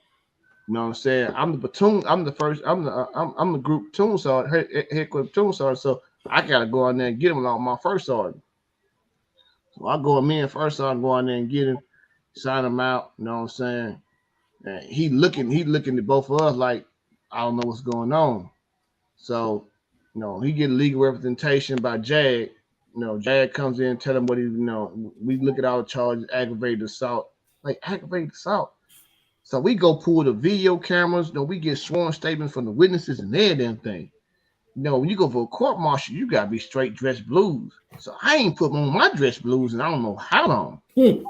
You know what I'm saying? I'm the platoon. I'm the group platoon sergeant, headquarters platoon sergeant. So I gotta go in there and get him along with my first sergeant. So I go, me and first sergeant go in there and get him, sign him out. You know what I'm saying? And he looking at both of us like, I don't know what's going on. So, you know, he get legal representation by JAG. You know, JAG comes in, tell him what he, you know, we look at our charges, aggravated assault. Like, aggravated assault. So we go pull the video cameras, you know, we get sworn statements from the witnesses and their damn thing. You know, when you go for a court martial, you gotta be straight dress blues. So I ain't put on my dress blues and I don't know how long.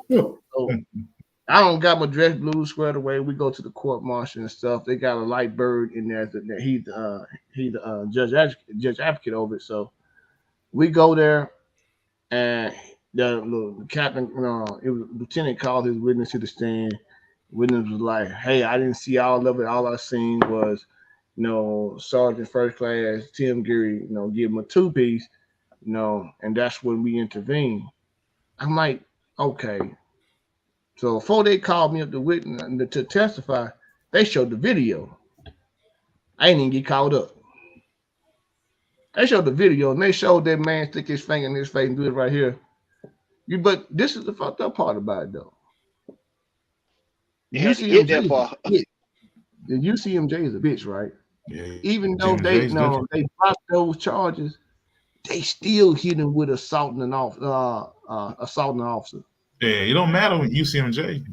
So I don't got my dress blues squared away. We go to the court martial and stuff. They got a light bird in there. He's the judge advocate over it. So we go there, and the captain, it was lieutenant called his witness to the stand. Witness was like, "Hey, I didn't see all of it. All I seen was, you know, Sergeant First Class Tim Geary, you know, give him a 2-piece, you know, and that's when we intervened." I'm like, okay. So before they called me up to witness to testify, they showed the video. I didn't even get called up. They showed the video and they showed that man stick his finger in his face and do it right here. But this is the fucked up part about it though. You see him that far. The UCMJ is a bitch, right? Yeah. Even though they brought those charges, they still hit him with assaulting an officer. Yeah, it don't matter when UCMJ.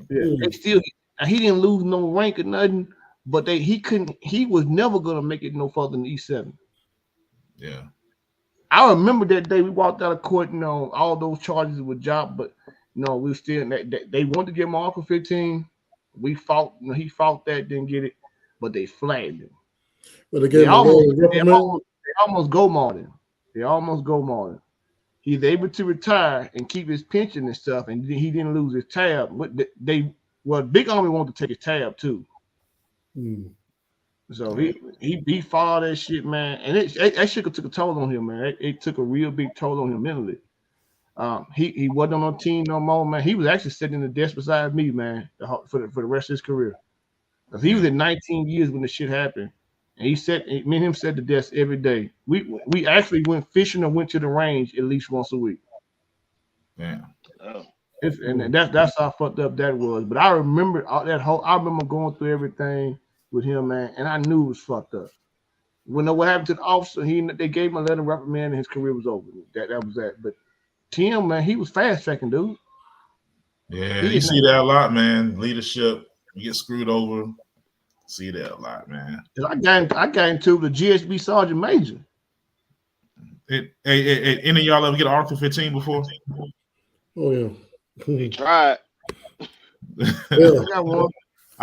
They still, he didn't lose no rank or nothing, but he was never gonna make it no further than E7. Yeah. I remember that day we walked out of court, you know, all those charges were dropped, but you know, we still they wanted to get him off of 15. We fought, you know, he fought that, didn't get it, but they flagged him. But again, they almost go Martin. They almost go Martin. He's able to retire and keep his pension and stuff, and he didn't lose his tab. But Big Army wanted to take his tab too. So he fought that shit, man, and that shit took a toll on him, man. It took a real big toll on him mentally. He wasn't on the team no more, man. He was actually sitting in the desk beside me, man, for the rest of his career. He was at 19 years when the shit happened. And me and him sat at the desk every day. We actually went fishing and went to the range at least once a week. Yeah. And that's how fucked up that was. But I remember I remember going through everything with him, man, and I knew it was fucked up. When what happened to the officer, they gave him a letter of reprimand and his career was over. That was that. But Tim, man, he was fast tracking, dude. Yeah, you see that a lot, man. Leadership, you get screwed over. See that a lot, man. I got into the GSB Sergeant Major. Any of y'all ever get an Article 15 before? Oh yeah. He tried. Yeah. I got one.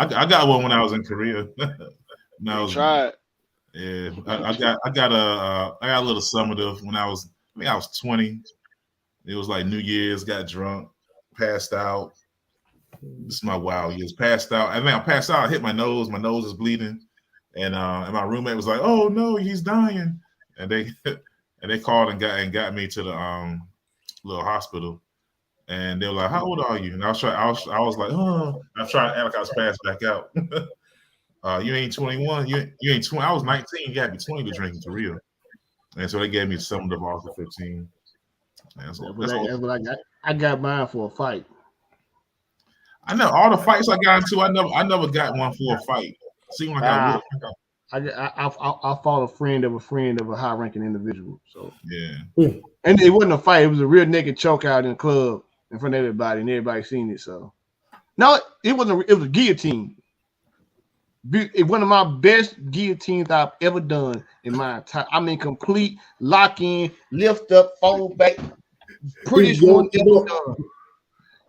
I got one when I was in Korea. When I was, Tried. yeah, I got a little summative when I was 20. It was like New Year's, got drunk, passed out. This is my wild years. Passed out. I think I passed out. I hit my nose. My nose is bleeding, and my roommate was like, "Oh no, he's dying," and they called and got me to the little hospital. And they were like, "How old are you?" And I was like, "Oh," I tried to act like I was passed back out. You ain't 21. You ain't 20. I was 19. You gotta be 20 to drink for real. And so they gave me some of the after 15. And so I got mine for a fight. I know all the fights I got into. I never got one for a fight. See when I got I fought a friend of a high-ranking individual. So yeah. And it wasn't a fight. It was a real naked choke out in the club in front of everybody, and everybody seen it. So no, it wasn't. It was a guillotine. One of my best guillotines I've ever done in my entire. I mean, complete lock in, lift up, fold back. Prettiest one ever done.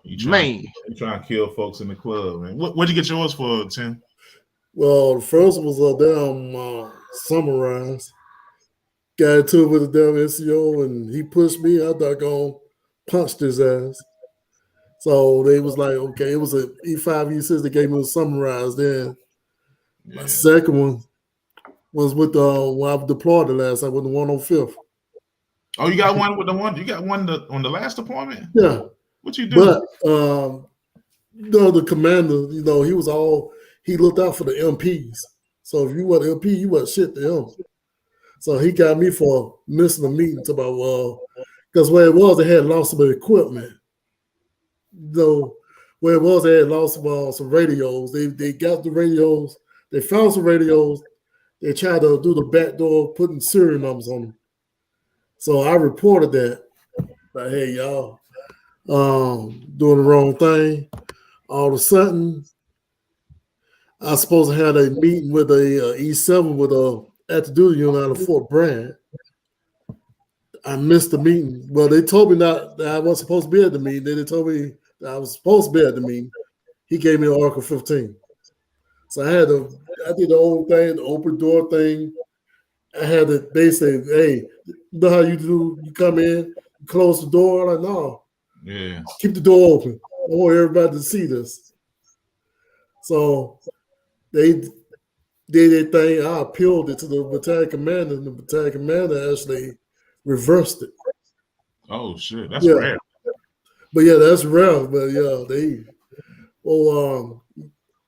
You trying to kill folks in the club, man. What'd you get yours for, Tim? Well, the first was a damn Summarize. Got into it with a damn NCO, and he pushed me. I doggone punched his ass. So they was like, okay, it was a E5, E6. They gave me a Summarize then. Yeah. My second one was with when I deployed the last. I was the 105th. Oh, you got one with the one? You got one on the last deployment? Yeah. What you do? But the commander, he looked out for the MPs. So if you were the MP, you wasn't shit to him. So he got me for missing a meeting about because where it was, they had lost some equipment. Where it was, they had lost some radios. They got the radios. They found some radios. They tried to do the back door, putting serial numbers on them. So I reported that. Like, hey, y'all, doing the wrong thing. All of a sudden, I was supposed to have a meeting with a E7 with a active duty unit out of Fort Bragg. I missed the meeting. Well, they told me that I wasn't supposed to be at the meeting. Then they told me that I was supposed to be at the meeting. He gave me an Article 15. So I did the old thing, the open door thing. They say, hey, you know how you do? You come in, you close the door. I'm like, no. Yeah. Keep the door open. I want everybody to see this. So they did their thing. I appealed it to the battalion commander, and the battalion commander actually reversed it. Oh, shit. That's rare. But yeah, that's rare. But yeah,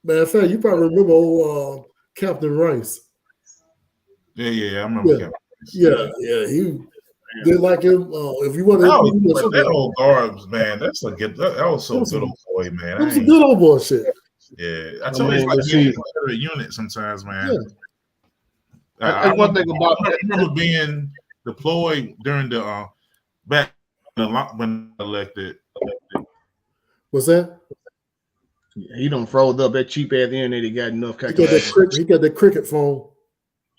matter of fact, you probably remember old Captain Rice. Yeah, I remember Captain Rice. Yeah, he did like him. If you want to, that old guards, man, that was so good old boy, man. That was a good old boy shit. Yeah, I tell you, it's like a unit sometimes, man. Yeah. I remember being deployed during the when elected. What's that? Yeah, he done froze up that cheap ass internet. He got enough. He got that cricket phone.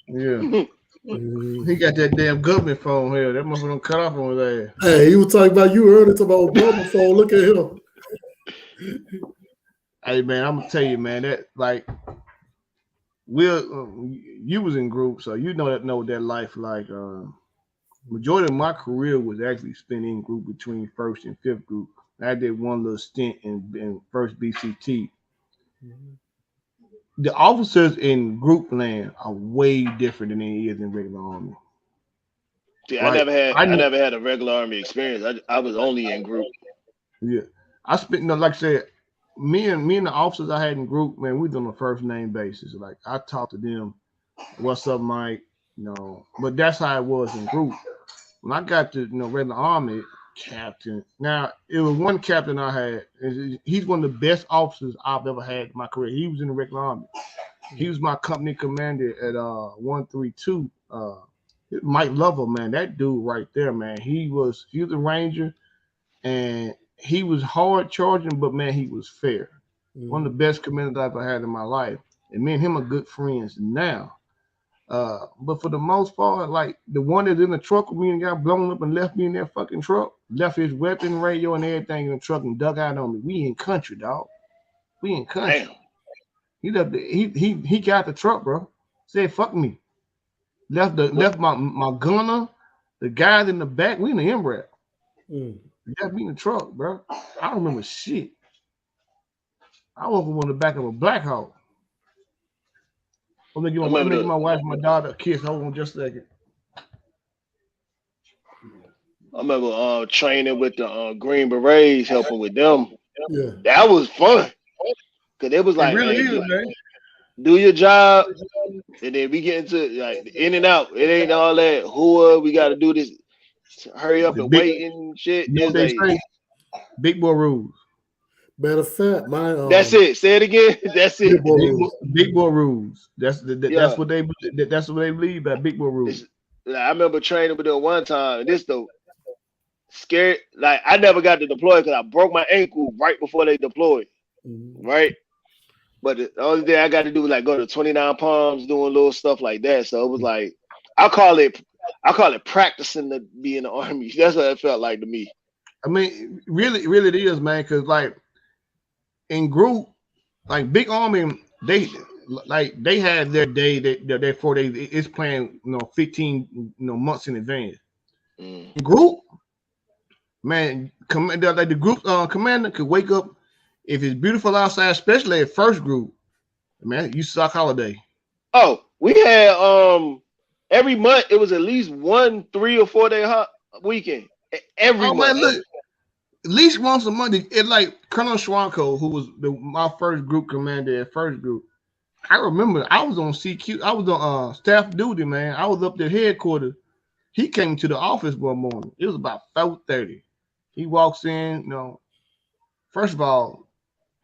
Yeah. He got that damn government phone here. That motherfucker done cut off on his ass. Hey, he was talking about you earlier about Obama phone. Look at him. Hey man, I'm gonna tell you, man, that like you was in group, so you know that life like majority of my career was actually spent in group between first and fifth group. I did one little stint in first BCT. The officers in group land are way different than they is in regular army. See, I never had a regular army experience. I was only in group. Yeah, I spent like I said, me and the officers I had in group, man, we on a first name basis. Like I talked to them, what's up, Mike? But that's how it was in group. When I got to regular army captain, now it was one captain I had. He's one of the best officers I've ever had in my career. He was in the regular army. He was my company commander at 132. Mike Lover, man, that dude right there, man. He was a ranger, and he was hard charging, but man, he was fair. One of the best commanders I've ever had in my life. And me and him are good friends now. But for the most part, like the one that's in the truck with me and got blown up and left me in that fucking truck, left his weapon, radio, and everything in the truck and dug out on me. We in country, dog. We in country. Damn. He left. He got the truck, bro. Said fuck me. Left my gunner, the guys in the back. We in the MRAP. Left me in the truck, bro. I don't remember shit. I woke up on the back of a Black Hawk. I'm gonna give my wife and my daughter a kiss. Hold on just a second. I remember training with the Green Berets, helping with them. Yeah. That was fun. Cause it was like, It really man, is, man. do your job, and then we get into like in and out. It ain't all that. We got to do this. Hurry up and wait and shit. You know what they say? Big boy rules. Matter of fact, that's it. Say it again. That's it. Big boy rules. That's what they believe by big boy rules. I remember training with them one time, and this the scary. Like I never got to deploy because I broke my ankle right before they deployed. Right. But the only thing I got to do was like go to 29 Palms, doing little stuff like that. So it was like I call it practicing to be in the Army. That's what it felt like to me. I mean, really it is, man. Because like in group, like Big Army, they had their day, their 4 days. It's planned, 15 months in advance. In group, man, the group commander could wake up. If it's beautiful outside, especially at first group, man, you suck holiday. Oh, we had every month it was at least 1 3 or 4 day weekend. Every month. Man, look, at least once a month. It like Colonel Schwanko, who was my first group commander at first group. I remember I was on CQ. I was on staff duty, man. I was up there headquarters. He came to the office one morning. It was about 4:30. He walks in, first of all,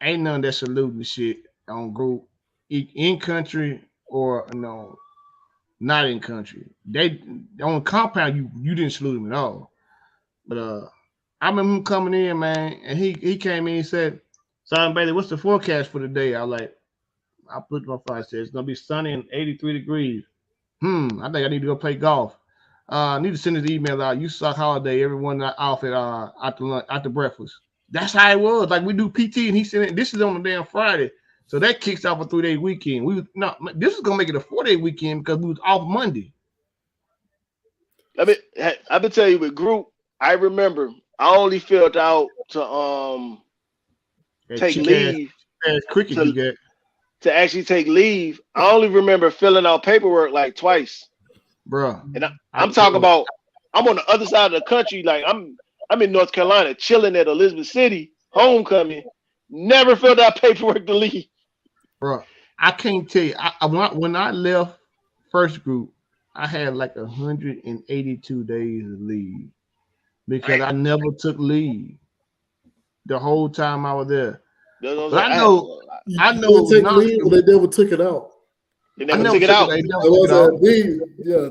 ain't none that saluting shit on group in country or not in country. They on compound you didn't salute him at all. But I remember him coming in, man, and he came in and said, "Son Bailey, what's the forecast for the day?" I put my phone. I said it's gonna be sunny and 83 degrees. I think I need to go play golf. I need to send this email out. You suck holiday. Everyone off at after breakfast. That's how it was. Like we do PT, and he said this is on a damn Friday, so that kicks off a 3-day weekend. This is gonna make it a 4-day weekend because we was off Monday. I've been telling you with group. I remember I only filled out to take leave to actually take leave. I only remember filling out paperwork like twice, bro. And I'm talking about I'm on the other side of the country, like I'm in North Carolina, chilling at Elizabeth City, homecoming. Never filled out paperwork to leave. Bro, I can't tell you. When I left first group, I had like 182 days of leave because I never took leave the whole time I was there. But I know. Take leave, but they never took it out. They never took it out. They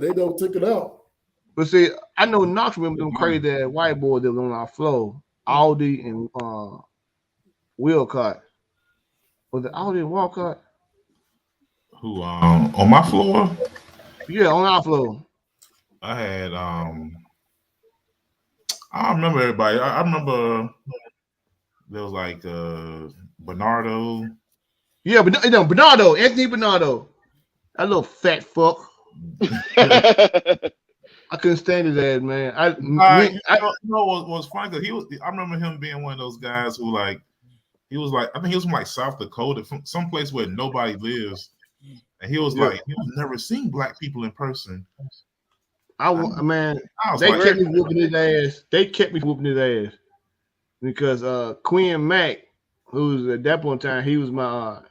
never took it out. But see, I know Knox remember them crazy ass white boys that was on our floor, Aldi and Wilcott. Was it Aldi and Walcott? Who on my floor? Yeah, on our floor. I had I don't remember everybody. I remember there was like Bernardo. Yeah, but Bernardo, Anthony Bernardo. That little fat fuck. I couldn't stand his ass, man. I was funny because I remember him being one of those guys who I think he was from like South Dakota, from some place where nobody lives, and he was like he was never seen black people in person. They kept me whooping his ass. They kept me whooping his ass because Quinn Mack, who was at that point in time, he was my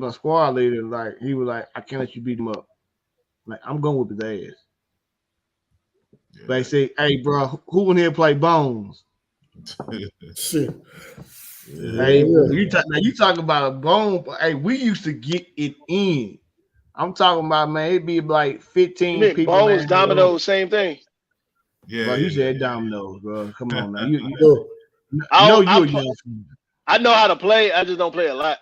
squad leader. Like he was like, I can't let you beat him up. Like I'm going to whoop his ass. Yeah. They say, "Hey, bro, who in here play Bones?" Shit. Hey, you talking about a bone? Hey, we used to get it in. I'm talking about, man, it'd be like 15 people. Bones, Dominoes, same thing. Yeah, bro, you said Dominoes, bro. Come on, man. I know how to play. I just don't play a lot.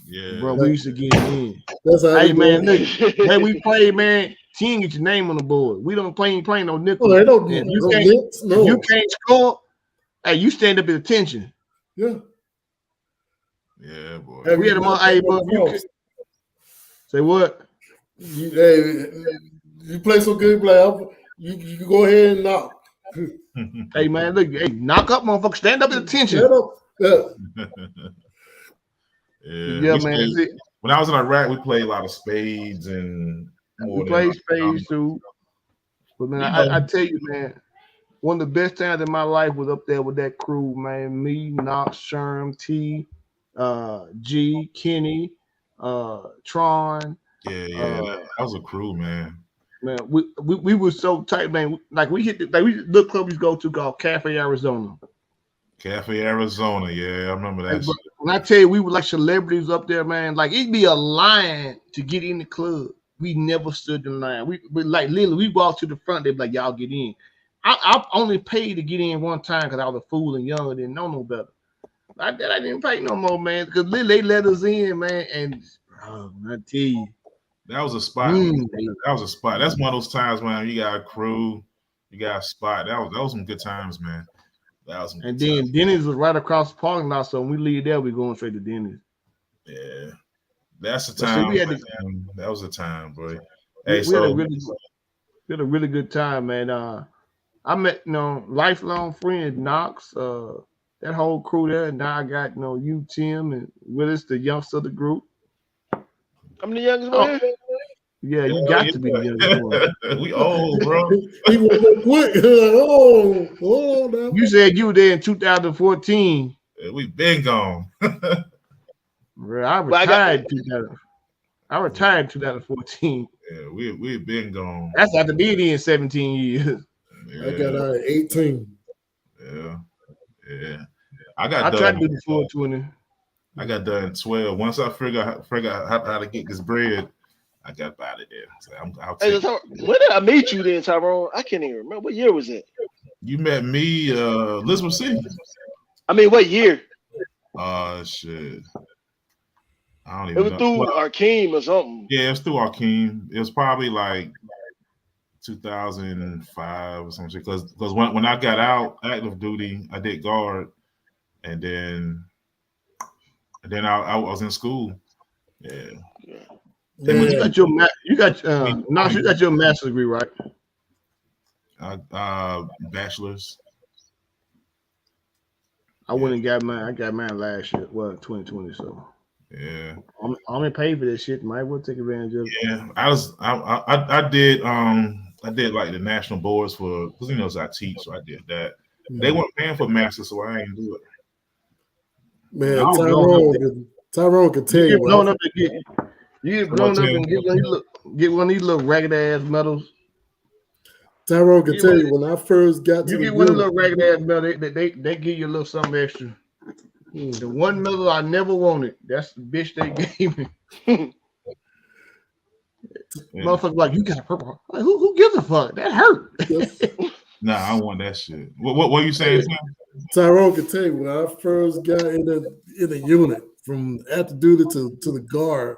Yeah, bro, we used to get it in. Hey, man, look, hey, we play, man. You ain't get your name on the board. We don't play no nickel. Oh, you can't score. Hey, you stand up at attention. Yeah. Yeah, boy. We had them on. Hey, bro, Say what? You play so good, you can go ahead and knock. Hey man, look, hey, knock up, motherfucker. Stand up at attention. Stand up. Yeah. Yeah, we man. played- when I was in Iraq, we played a lot of spades and We played spades too. But man, I tell you, man, one of the best times in my life was up there with that crew, man. Me, Knox, Sherm, T, G, Kenny, Tron. Yeah, that was a crew, man. Man, we were so tight, man. Like we hit the little club we go to called Cafe Arizona. Cafe Arizona, yeah, I remember that. Hey, when I tell you we were like celebrities up there, man, like it'd be a line to get in the club. We never stood in line. We like literally we walked to the front, they'd be like, y'all get in. I only paid to get in one time because I was a fool and young and didn't know no better. I didn't pay no more, man, because they let us in, man. And I tell you, that was a spot. That was a spot. That's one of those times, man. You got a crew, you got a spot. That was some good times, man. That was some and good then times. Denny's was right across the parking lot, so when we leave there, we going straight to Denny's. Yeah, that's the But see, time. we had man. That was the time, boy. We Hey, so had a really good time, man. I met lifelong friend Knox, that whole crew there. And now I got you, Tim, and Willis, the youngster of the group. I'm the youngest one. Here. Yeah, you got to be the youngest one. we old, bro. He was so quick. Oh, now. You said you were there in 2014. Yeah, we been gone. Bro, I retired in 2014. Yeah, we been gone. That's after being in 17 years. Yeah, I got out at 18. yeah. I tried to do the 420. I got done at 12. Once I figure out how to get this bread, I got out of there. So I'll Hey, take so when did I meet you then, Tyrone? I can't even remember. What year was it? You met me, Elizabeth City. I mean, what year? Shit. I don't It even was know. through Well, Arkeem or something. yeah, it was through Akeem. It was probably like 2005 or something. Because when I got out active duty, I did guard, and then I was in school. Yeah. Man, You got your master's degree, right? Bachelor's. I went and got mine. I got mine last year. Well, 2020. So Yeah. I'm gonna pay for this shit. Might well take advantage of it. Yeah. I did like the national boards for, because I teach, so I did that. They weren't paying for masters, so I ain't do it. man, I don't Tyrone can tell You you. get blown up and get one of these little ragged ass medals. Tyrone can tell you when I first got to You the get one of the unit, little ragged ass medals. They give you a little something extra. The one medal I never wanted. That's the bitch they gave me. Yeah. Motherfucker, like you got purple. Like, who gives a fuck? That hurt. Nah, I don't want that shit. What you saying, Sam? Tyrone can tell you when I first got in the unit from active duty to the guard.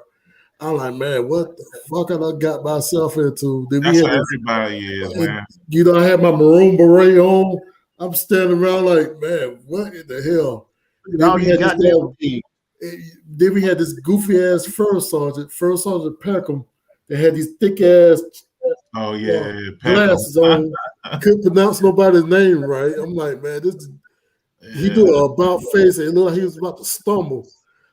I'm like, man, what the fuck I got myself into? That's how everybody is, man. I had my maroon beret on. I'm standing around like, man, what in the hell? Then we had this goofy ass first sergeant Peckham, that had these thick ass Oh yeah, glasses on. Couldn't pronounce nobody's name right. I'm like, man, he do an about face and it looked like he was about to stumble.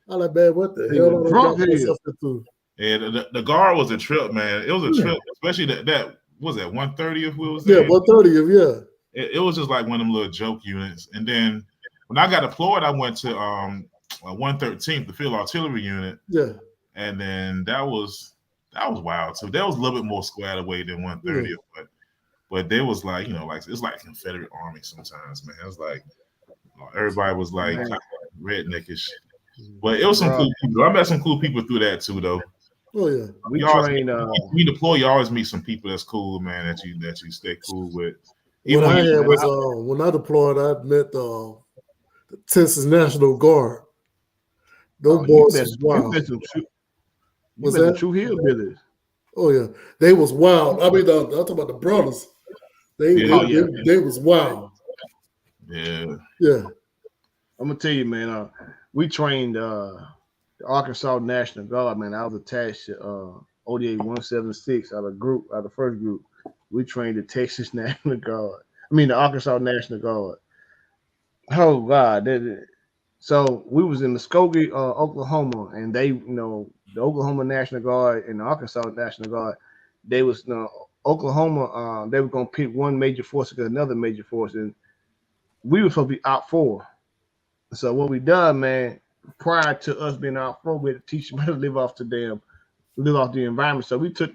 I'm like, man, what the hell? I got myself into? Yeah, the guard was a trip, man. It was a trip, especially that was that 130th we was there. Yeah, 130th, yeah. It was just like one of them little joke units. And then when I got deployed, I went to 113th, the field artillery unit. Yeah. And then that was wild too. That was a little bit more squared away than 130th, but there was like, it's like Confederate Army sometimes, man. It was like everybody was like kind of redneckish. But it was some cool people. I met some cool people through that too, though. Oh yeah. When you deploy, you always meet some people that's cool, man, that you stay cool with. When I deployed, I met the Texas National Guard. Those boys was wild. Was that True Hillbillies? Oh yeah, they was wild. I mean, I'm talking about the brothers. They was wild. Yeah. Yeah. I'm gonna tell you, man. We trained the Arkansas National Guard, man. I was attached to ODA 176 out of the first group. We trained the Texas National Guard. I mean the Arkansas National Guard. Oh God. So we was in Muskogee, Oklahoma, and they, the Oklahoma National Guard and the Arkansas National Guard, they was Oklahoma, they were gonna pick one major force against another major force, and we were supposed to be out 4. So what we done, man, prior to us being out 4, we had to teach them how to live off the environment. So we took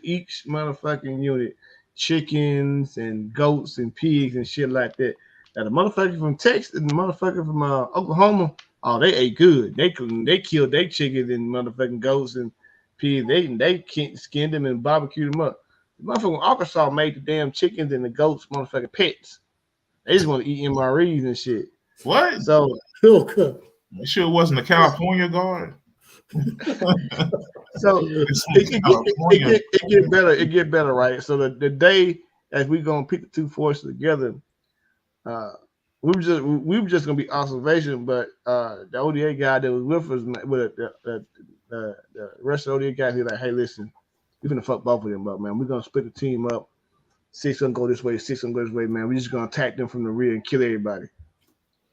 each motherfucking unit, chickens and goats and pigs and shit like that. Now the motherfucker from Texas and the motherfucker from Oklahoma, oh, they ate good. They killed their chickens and motherfucking goats and pigs. They skinned them and barbecued them up. The motherfucker from Arkansas made the damn chickens and the goats motherfucking pets. They just want to eat MREs and shit. What? So Okay. You sure it wasn't the California Guard? So it get better. It get better, right? So the day as we gonna put the two forces together, we were just gonna be observation, but the ODA guy that was with us, with the rest of the ODA guys, he like, hey, listen, we're gonna fuck both of them up, man. We're gonna split the team up. 6 gonna go this way, 6 gonna go this way, man. We're just gonna attack them from the rear and kill everybody.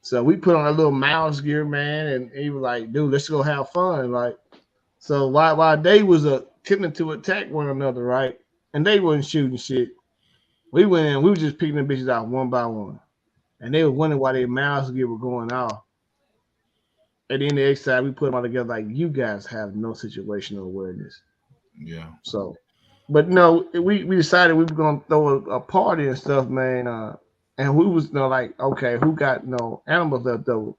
So we put on a little mouse gear, man, and he was like, dude, let's go have fun. Like, so while they was attempting to attack one another, right? And they wasn't shooting shit. We went in, we were just picking them bitches out one by one. And they were wondering why their mouse gear were going off. At the end of the exercise, we put them all together like, you guys have no situational awareness. Yeah. So, but no, we decided we were gonna throw a party and stuff, man. And we was like, okay, who got animals left though?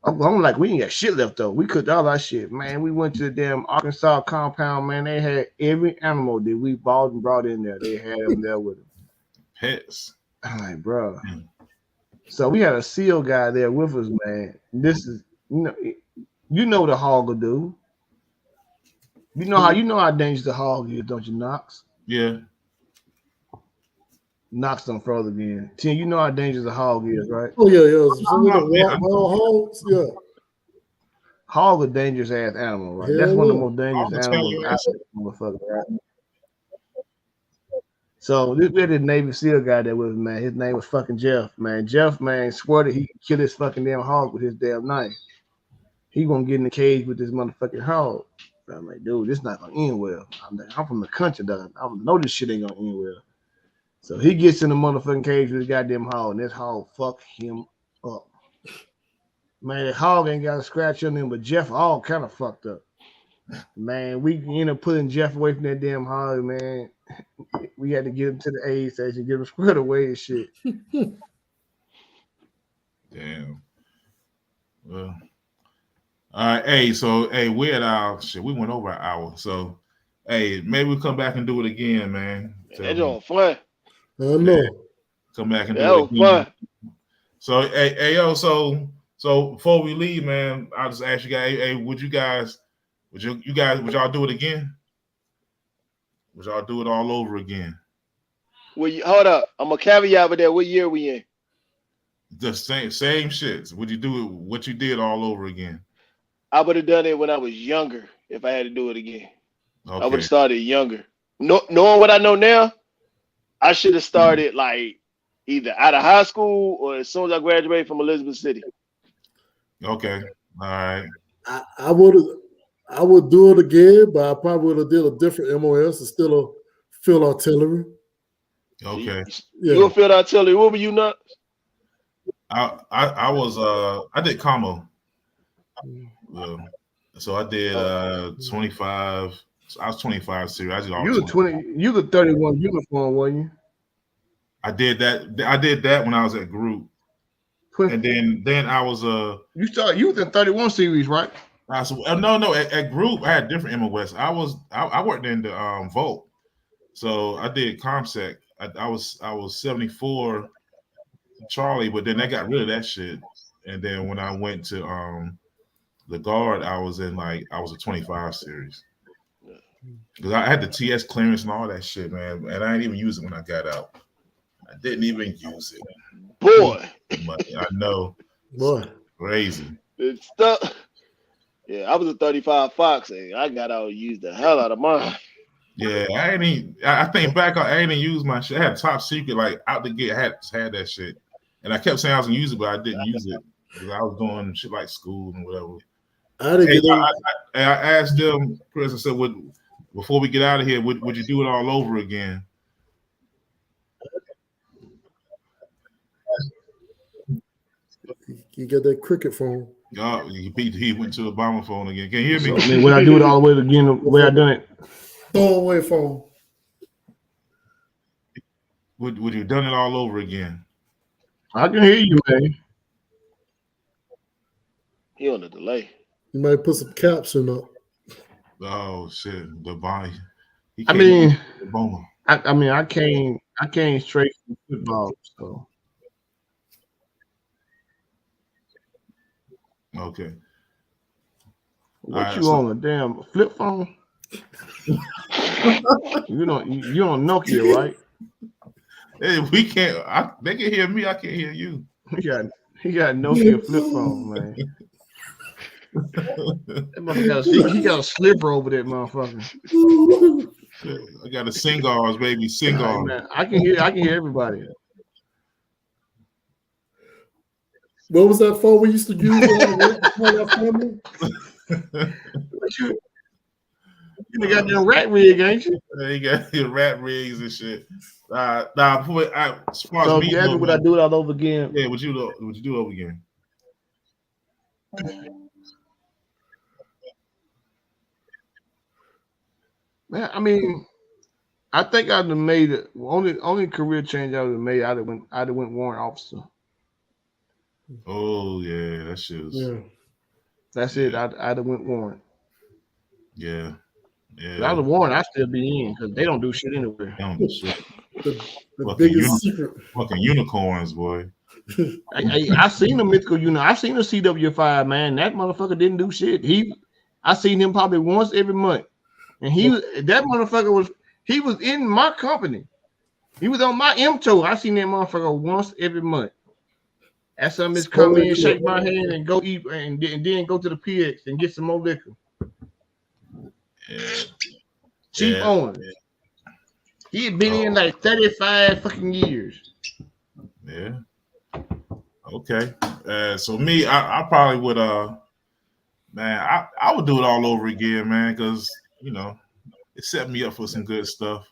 I'm like, we ain't got shit left though. We cooked all our shit, man. We went to the damn Arkansas compound, man. They had every animal that we bought and brought in there. They had them there with them. Pets. I'm like, bro. So we had a SEAL guy there with us, man. This is, you know the hog will do. You know how dangerous the hog is, don't you, Knox? Yeah. Knox on further again. Tim, you know how dangerous a hog is, right? Oh yeah. Wild hogs, yeah. Hog a dangerous ass animal, right? That's one of the most dangerous animals out there, motherfucker, right? So we had this Navy SEAL guy there with us, man. His name was fucking Jeff, man. Jeff, man, swore that he could kill his fucking damn hog with his damn knife. He gonna get in the cage with this motherfucking hog. I'm like, dude, this not gonna end well. I'm from the country, dog. I know this shit ain't gonna end well. So he gets in the motherfucking cage with his goddamn hog, and this hog fuck him up. Man, that hog ain't got a scratch on him, but Jeff all kind of fucked up. Man, we ended up putting Jeff away from that damn hog, man. We had to get him to the aid station, get him squared away and shit. Damn. Well. All right, hey, we're at our shit. We went over an hour, so hey, maybe we'll come back and do it again, man. That's all fun. I know. Come back and do That it was again. fun. So, hey, yo, so before we leave, man, I'll just ask you guys, hey, would y'all do it again? Would y'all do it all over again? Hold up. I'm gonna caveat with that. What year we in? The same shit. Would you do it what you did all over again? I would have done it when I was younger if I had to do it again. Okay. I would have started younger. Knowing what I know now, I should have started like either out of high school or as soon as I graduated from Elizabeth City. Okay. All right. I would do it again, but I probably would have did a different MOS and still a field artillery. Okay. Yeah. You a field artillery. What were you not? I did combo. So I did 25. I was 25 series. I did all You were 20. You were 31 uniform, wasn't you? I did that when I was at group, and then I was You was in 31 series, right? No. At group, I had different MOS. I worked in the Volt, so I did ComSec. I was 74 Charlie, but then they got rid of that shit. And then when I went to the Guard, I was a 25 series because I had the TS clearance and all that shit, man. And I didn't even use it when I got out. I didn't even use it. Boy. But I know. Boy. Crazy. It's stuff. Yeah, I was a 35 Fox, and I got out and used the hell out of mine. Yeah, I think back, I ain't even use my shit. I had top secret, like out the gate, I had that shit. And I kept saying I was gonna use it, but I didn't use it because I was doing shit like school and whatever. I didn't Hey, get in. I asked them, Chris, I said, before we get out of here, would you do it all over again? You get that cricket phone. Oh, he went to the bomber phone again. Can you hear So, me? I mean, would I do it all the way again the way I done it? Throw away phone. Would you done it all over again? I can hear you, man. He on the delay. You might put some caption up. Oh shit, the bomber. I mean, The bomber. I came straight from football, so Okay. what Alright, you so- on a damn flip phone? you on Nokia, right? Hey, we can't. They can hear me. I can't hear you. He got Nokia flip phone, man. That motherfucker he got a slipper over that motherfucker. I got a Singars, baby. Singars. Man, I can hear everybody. What was that phone we used to use? You got them rat rig, ain't you? You got your rat rigs and shit. As far as So me, you asked me, would I do it all over again? yeah, would you do it over again? Man, I mean, I think I'd have made it. Only career change I would have made. I'd have went warrant officer. Oh yeah, that shit was, Yeah. That's it. I'd have went warrant. yeah. If I was a warrant, I'd still be in because they don't do shit anywhere. Don't do shit. The Fucking biggest secret. Fucking unicorns, boy. I seen the mythical unit. I seen the CW5 man. That motherfucker didn't do shit. I seen him probably once every month, and that motherfucker was in my company. He was on my MTO. I seen that motherfucker once every month. That's something just come in, shake my hand, and go eat, and then go to the PX and get some more liquor. Yeah. Chief Yeah. owner. He had been in like 35 fucking years. Yeah. Okay. So me, I probably would man, I would do it all over again, man, because it set me up for some good stuff.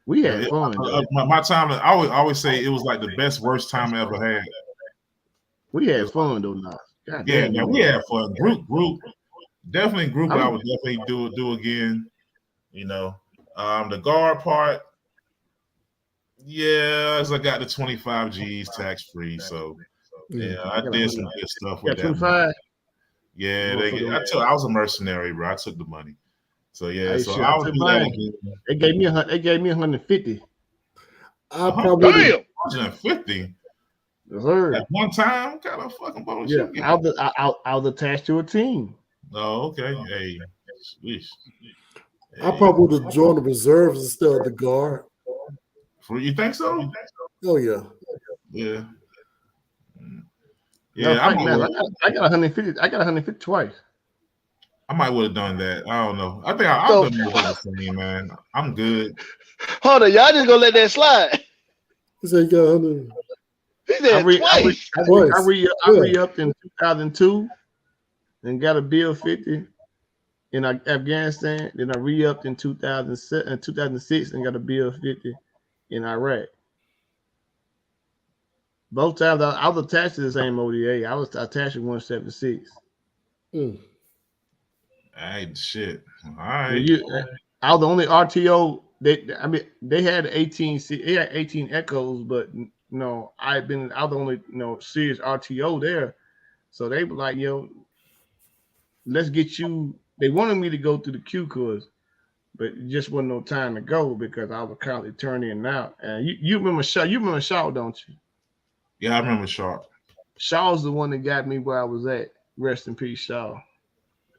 We had fun. My time, I always say it was like the best, worst time I ever had. We had fun though, now. God Yeah, damn, man, we had fun. Group, definitely group. I would definitely do again. The guard part. Yeah, as I got the 25 G's tax free, so yeah, I did some good stuff with that. 25. Yeah, I was a mercenary, bro. I took the money, so yeah. So I would do that again. They gave me 150. I probably Damn. 150 Sir. at one time. What kind of fucking bullshit? Yeah, I was attached to a team. Oh, okay. Hey, swish. I probably would have joined the reserves instead of the guard. You think so? Oh yeah. Yeah. No, Yeah, I got 150. I got 150 twice. I might would have done that. I don't know. I think I'll do the same, man. I'm good. Hold on, y'all just gonna let that slide. He said you got 100. He said twice. I re-upped in 2002 and got a bill 50 in Afghanistan. Then I re-upped in 2006 and got a bill 50 in Iraq. Both times I was attached to the same ODA. I was attached to 176. Mm. Hey, shit. All right. I was the only RTO. They had 18. They had 18 echoes, but I was the only serious RTO there. So they were like, let's get you. They wanted me to go through the Q course, but it just wasn't no time to go because I was currently turning in and out. And you remember Shaw? You remember Shaw, don't you? Yeah, I remember Sharp. Shaw's the one that got me where I was at. Rest in peace, Shaw.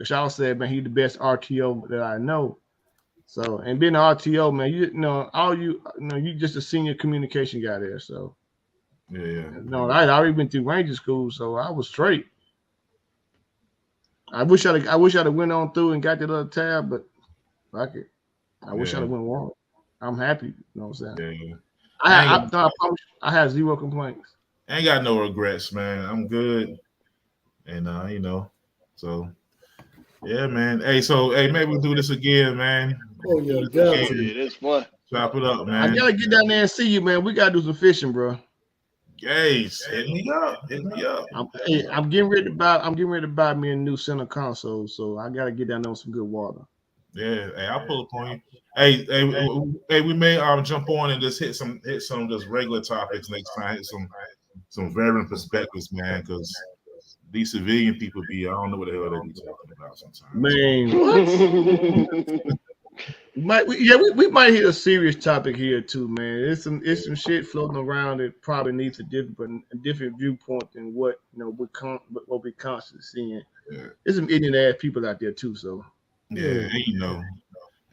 Shaw said, man, he's the best RTO that I know. So, and being an RTO, man, you just a senior communication guy there. So, Yeah. I already been through Ranger school, so I was straight. I wish I'd have went on through and got that other tab, but fuck it. I wish I'd have went wrong. I'm happy. You know what I'm saying? Yeah. I promise I have zero complaints. I ain't got no regrets, man. I'm good. And you know, so yeah, man. Hey, maybe we'll do this again, man. Oh yeah, got to. Yeah, that's fun. Chop it up, I man. gotta get down there and see you, man. We gotta do some fishing, bro. Gaze, hit me up. I'm getting ready to buy me a new center console, so I gotta get down there with some good water. Yeah, hey, I'll pull up on you. Hey, we may jump on and just hit some just regular topics next time. Hit some veteran perspectives, man, because these civilian people I don't know what the hell they be talking about sometimes. Man, we might hit a serious topic here too, man. It's some shit floating around that probably needs a different viewpoint than what we constantly seeing. Yeah. There's some ignorant ass people out there too, so yeah,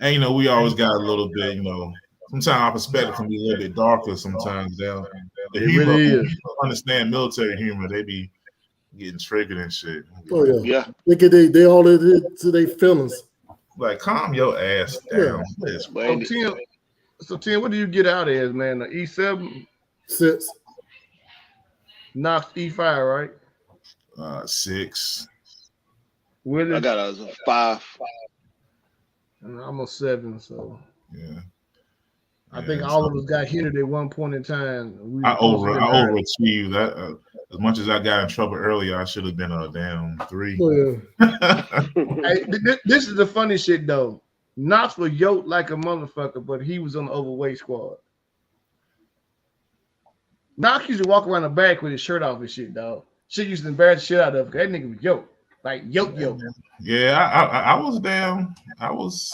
and you know, we always got a little bit, you know. Sometimes our perspective can be a little bit darker. Sometimes the humor, really is. Understand military humor, they be getting triggered and shit. Oh yeah. Yeah. They all they did to their feelings. Like, calm your ass down. So Tim, what do you get out as, man? The E7, 6. Knox E5, right? 6. Willie? I got a 5. And I'm a 7, so Yeah. I think all of us got hit at one point in time. I overachieved that. As much as I got in trouble earlier, I should have been down 3. Oh yeah. Hey, this is the funny shit though. Knox was yoked like a motherfucker, but he was on the overweight squad. Knox used to walk around the back with his shirt off and shit, dog. Shit used to embarrass the shit out of him. That nigga was yoked. Like yoke. Yeah, I was down. I was,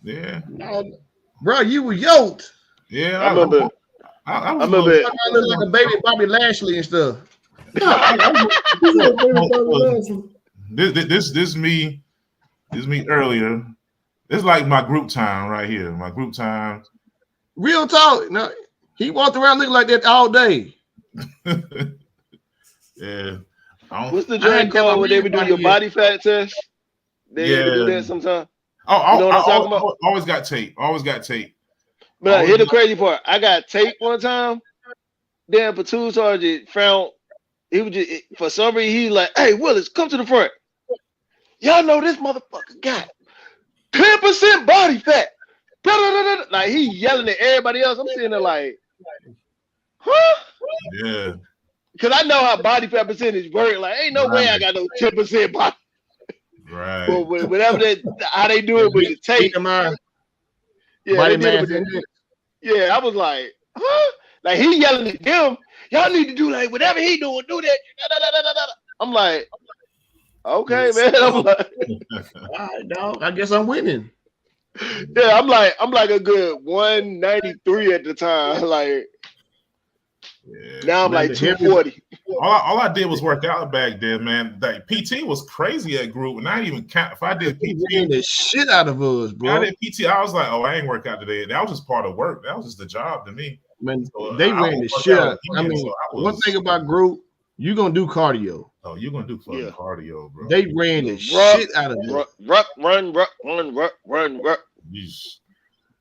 yeah. Bro, you were yoked. Yeah, I remember. I was remember. I look like a baby Bobby Lashley and stuff. This me earlier. It's like my group time right here. My group time. Real talk. No, he walked around looking like that all day. Yeah. What's the drink called when they would do your body fat test? They do that sometimes. Oh, you know what I'm talking about? Always got tape. But here's the crazy part. I got tape one time. Damn platoon sergeant found he was just for some reason he like, hey Willis, come to the front. Y'all know this motherfucker got 10% body fat. Like he yelling at everybody else. I'm sitting there like, huh? Yeah. Because I know how body fat percentage work. Like, ain't no way I got no 10% body. Right. But whatever how they do it with the tape. Yeah, they did it with yeah, I was like, huh? Like he yelling at them. Y'all need to do like whatever he doing, do that. I'm like, okay, man. I'm like, all right, dog. I guess I'm winning. Yeah, I'm like a good 193 at the time. Like now I'm like 240. All I did was work out back then, man. Like PT was crazy at group, and I didn't even count. If I did PT, the shit out of us, bro. I did PT. I was like, oh, I ain't work out today. That was just part of work. That was just the job to me. Man, so they ran the shit out. I mean, one thing about group, you're gonna do cardio. Oh, you're gonna do fucking cardio, bro. They ran the shit out of us. Run.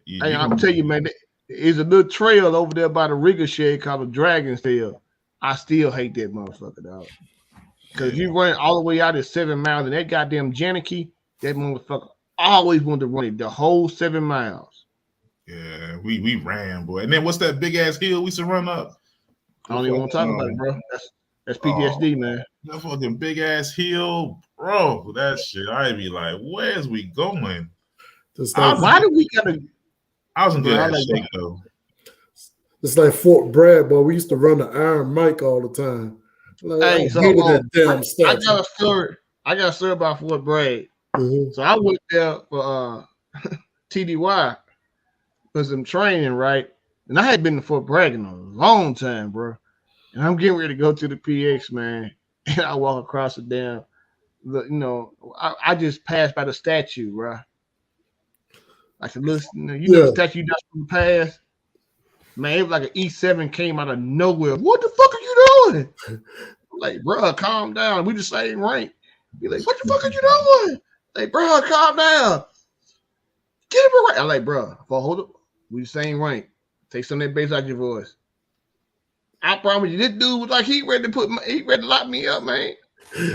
Hey, I'm telling you, man, there's a little trail over there by the Ricochet called the Dragon's Tail. I still hate that motherfucker, dog. Because if you run all the way out at 7 miles and that goddamn Janicky, that motherfucker always wanted to run it the whole 7 miles. Yeah, we ran, boy. And then what's that big ass hill we used to run up? I don't even want to talk about it, bro. That's PTSD, man. That fucking big ass hill, bro. That shit, I'd be like, where's we going? Why do we gotta? I was in good ass shape though. It's like Fort Bragg, boy. We used to run the Iron Mike all the time. Like, hey, so I got a story about Fort Bragg. Mm-hmm. So I went there for TDY for some training, right? And I had been to Fort Bragg in a long time, bro. And I'm getting ready to go to the PX, man. And I walk across the damn, I just passed by the statue, bro. Like the little, the statue that's from the past. Man, it was like an E7 came out of nowhere. What the fuck are you doing? Like, bro, calm down. We the same rank. Be like, what the fuck are you doing? Like, bro, calm down. Get him right. I'm like, bro, hold up. We the same rank. Take some of that bass out your voice. I promise you, this dude was like he ready to lock me up, man.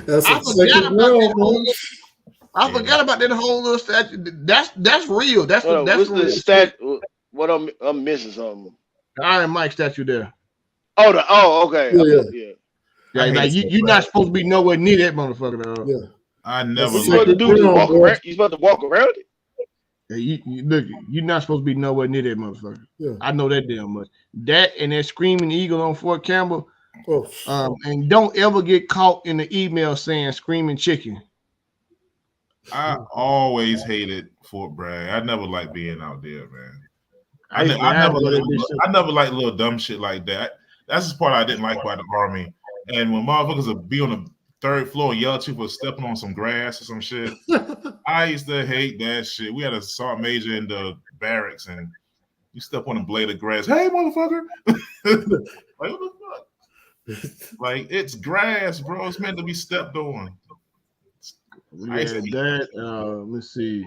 That's I a second round, man. forgot about that whole little statue. That's real. That's What's real the stat? What I'm missing something. The Iron Mike statue there. Okay. Yeah. Yeah, like you're not supposed to be nowhere near that motherfucker, though. Yeah. I never What you supposed to do? Just walk around? You supposed to walk around it? Yeah, look, you're not supposed to be nowhere near that motherfucker. Yeah. I know that damn much. That and that Screaming Eagle on Fort Campbell. Oh. And don't ever get caught in the email saying Screaming Chicken. I always hated Fort Bragg. I never liked being out there, man. I never liked little dumb shit like that. That's the part I didn't like about the Army. And when motherfuckers would be on the third floor and yell at you for stepping on some grass or some shit, I used to hate that shit. We had a sergeant major in the barracks, and you step on a blade of grass. Hey, motherfucker! Like, what the fuck? Like, it's grass, bro. It's meant to be stepped on. Yeah, that. Let's see.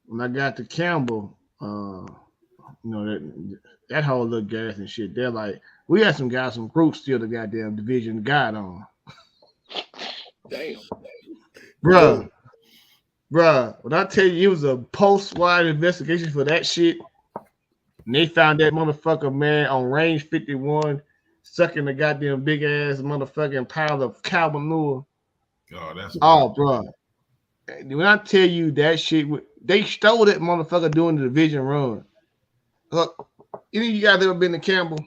When I got to Campbell, that whole little gas and shit. They're like, we had some guys from groups still the goddamn division guide on. Damn. Bruh. When I tell you it was a post-wide investigation for that shit, and they found that motherfucker, man, on range 51, sucking the goddamn big ass motherfucking pile of cow manure. Bro. When I tell you that shit, they stole that motherfucker doing the division run. Look, any of you guys ever been to Campbell?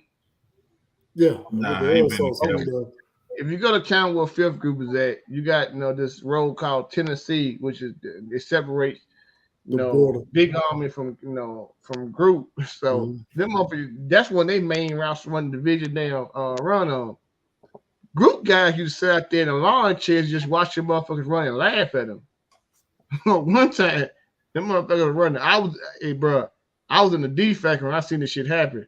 Yeah. Nah, I ain't been to Campbell. If you go to Campbell, where Fifth Group is at, you got this road called Tennessee, which is it separates Big Army from Group. So them motherfuckers, that's when they main routes run the division down run on. Group guys used to sit out there in the lawn chairs, just watch the motherfuckers run and laugh at them. One time, them motherfuckers running. I was in the D factor when I seen this shit happen.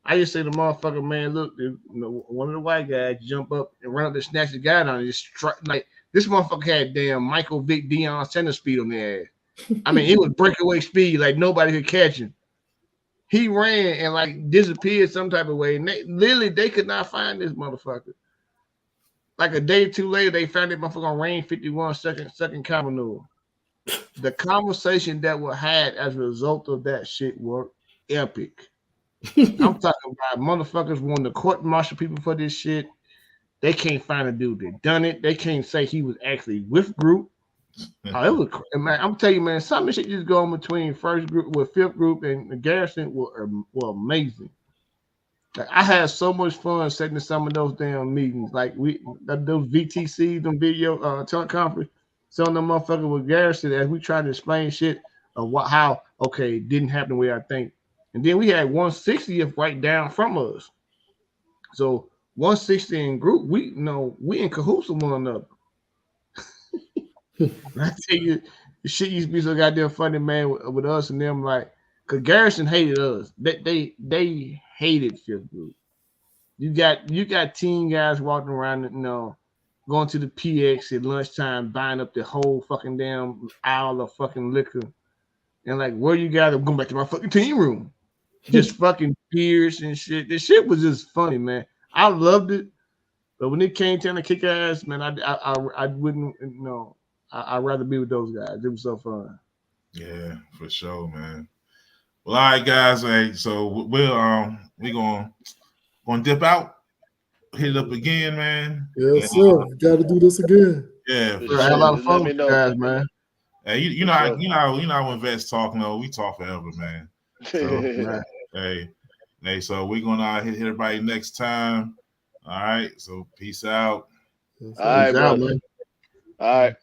I used to say to the motherfucker, man, look, one of the white guys jump up and run up and snatch the guy down and just like this motherfucker had damn Michael Vick Deion center speed on their ass. I mean, it was breakaway speed, like nobody could catch him. He ran and like disappeared some type of way, and they could not find this motherfucker. Like a day or two later, they found that motherfucker on range 51, second Cavanagh. The conversation that was had as a result of that shit were epic. I'm talking about motherfuckers wanting to court martial people for this shit. They can't find a dude that done it. They can't say he was actually with Group. It was, man, I'm telling you, man, some of this shit just going between first group with Fifth Group and the Garrison were amazing. Like, I had so much fun sitting in some of those damn meetings. Like those VTCs, them video teleconference, some of them motherfuckers with Garrison as we tried to explain shit of how it didn't happen the way I think. And then we had 160th right down from us. So 160 in Group, we in cahoots with one another. I tell you, the shit used to be so goddamn funny, man, with us and them. Like, cause Garrison hated us. They hated Fifth Group. You got teen guys walking around, going to the PX at lunchtime, buying up the whole fucking damn aisle of fucking liquor, and like, where you guys are going back to my fucking team room, just fucking beers and shit. This shit was just funny, man. I loved it, but when it came time to kick ass, man, I wouldn't, I'd rather be with those guys. It was so fun. Yeah, for sure, man. Well, all right, guys. Hey, so we're gonna dip out, hit it up again, man. Yes, sir. Got to do this again. Yeah, I had a lot of fun with you guys, man. Hey, you know when vets talk, we talk forever, man. So, hey, so we're gonna hit everybody next time. All right, so peace out. All right, man. All right.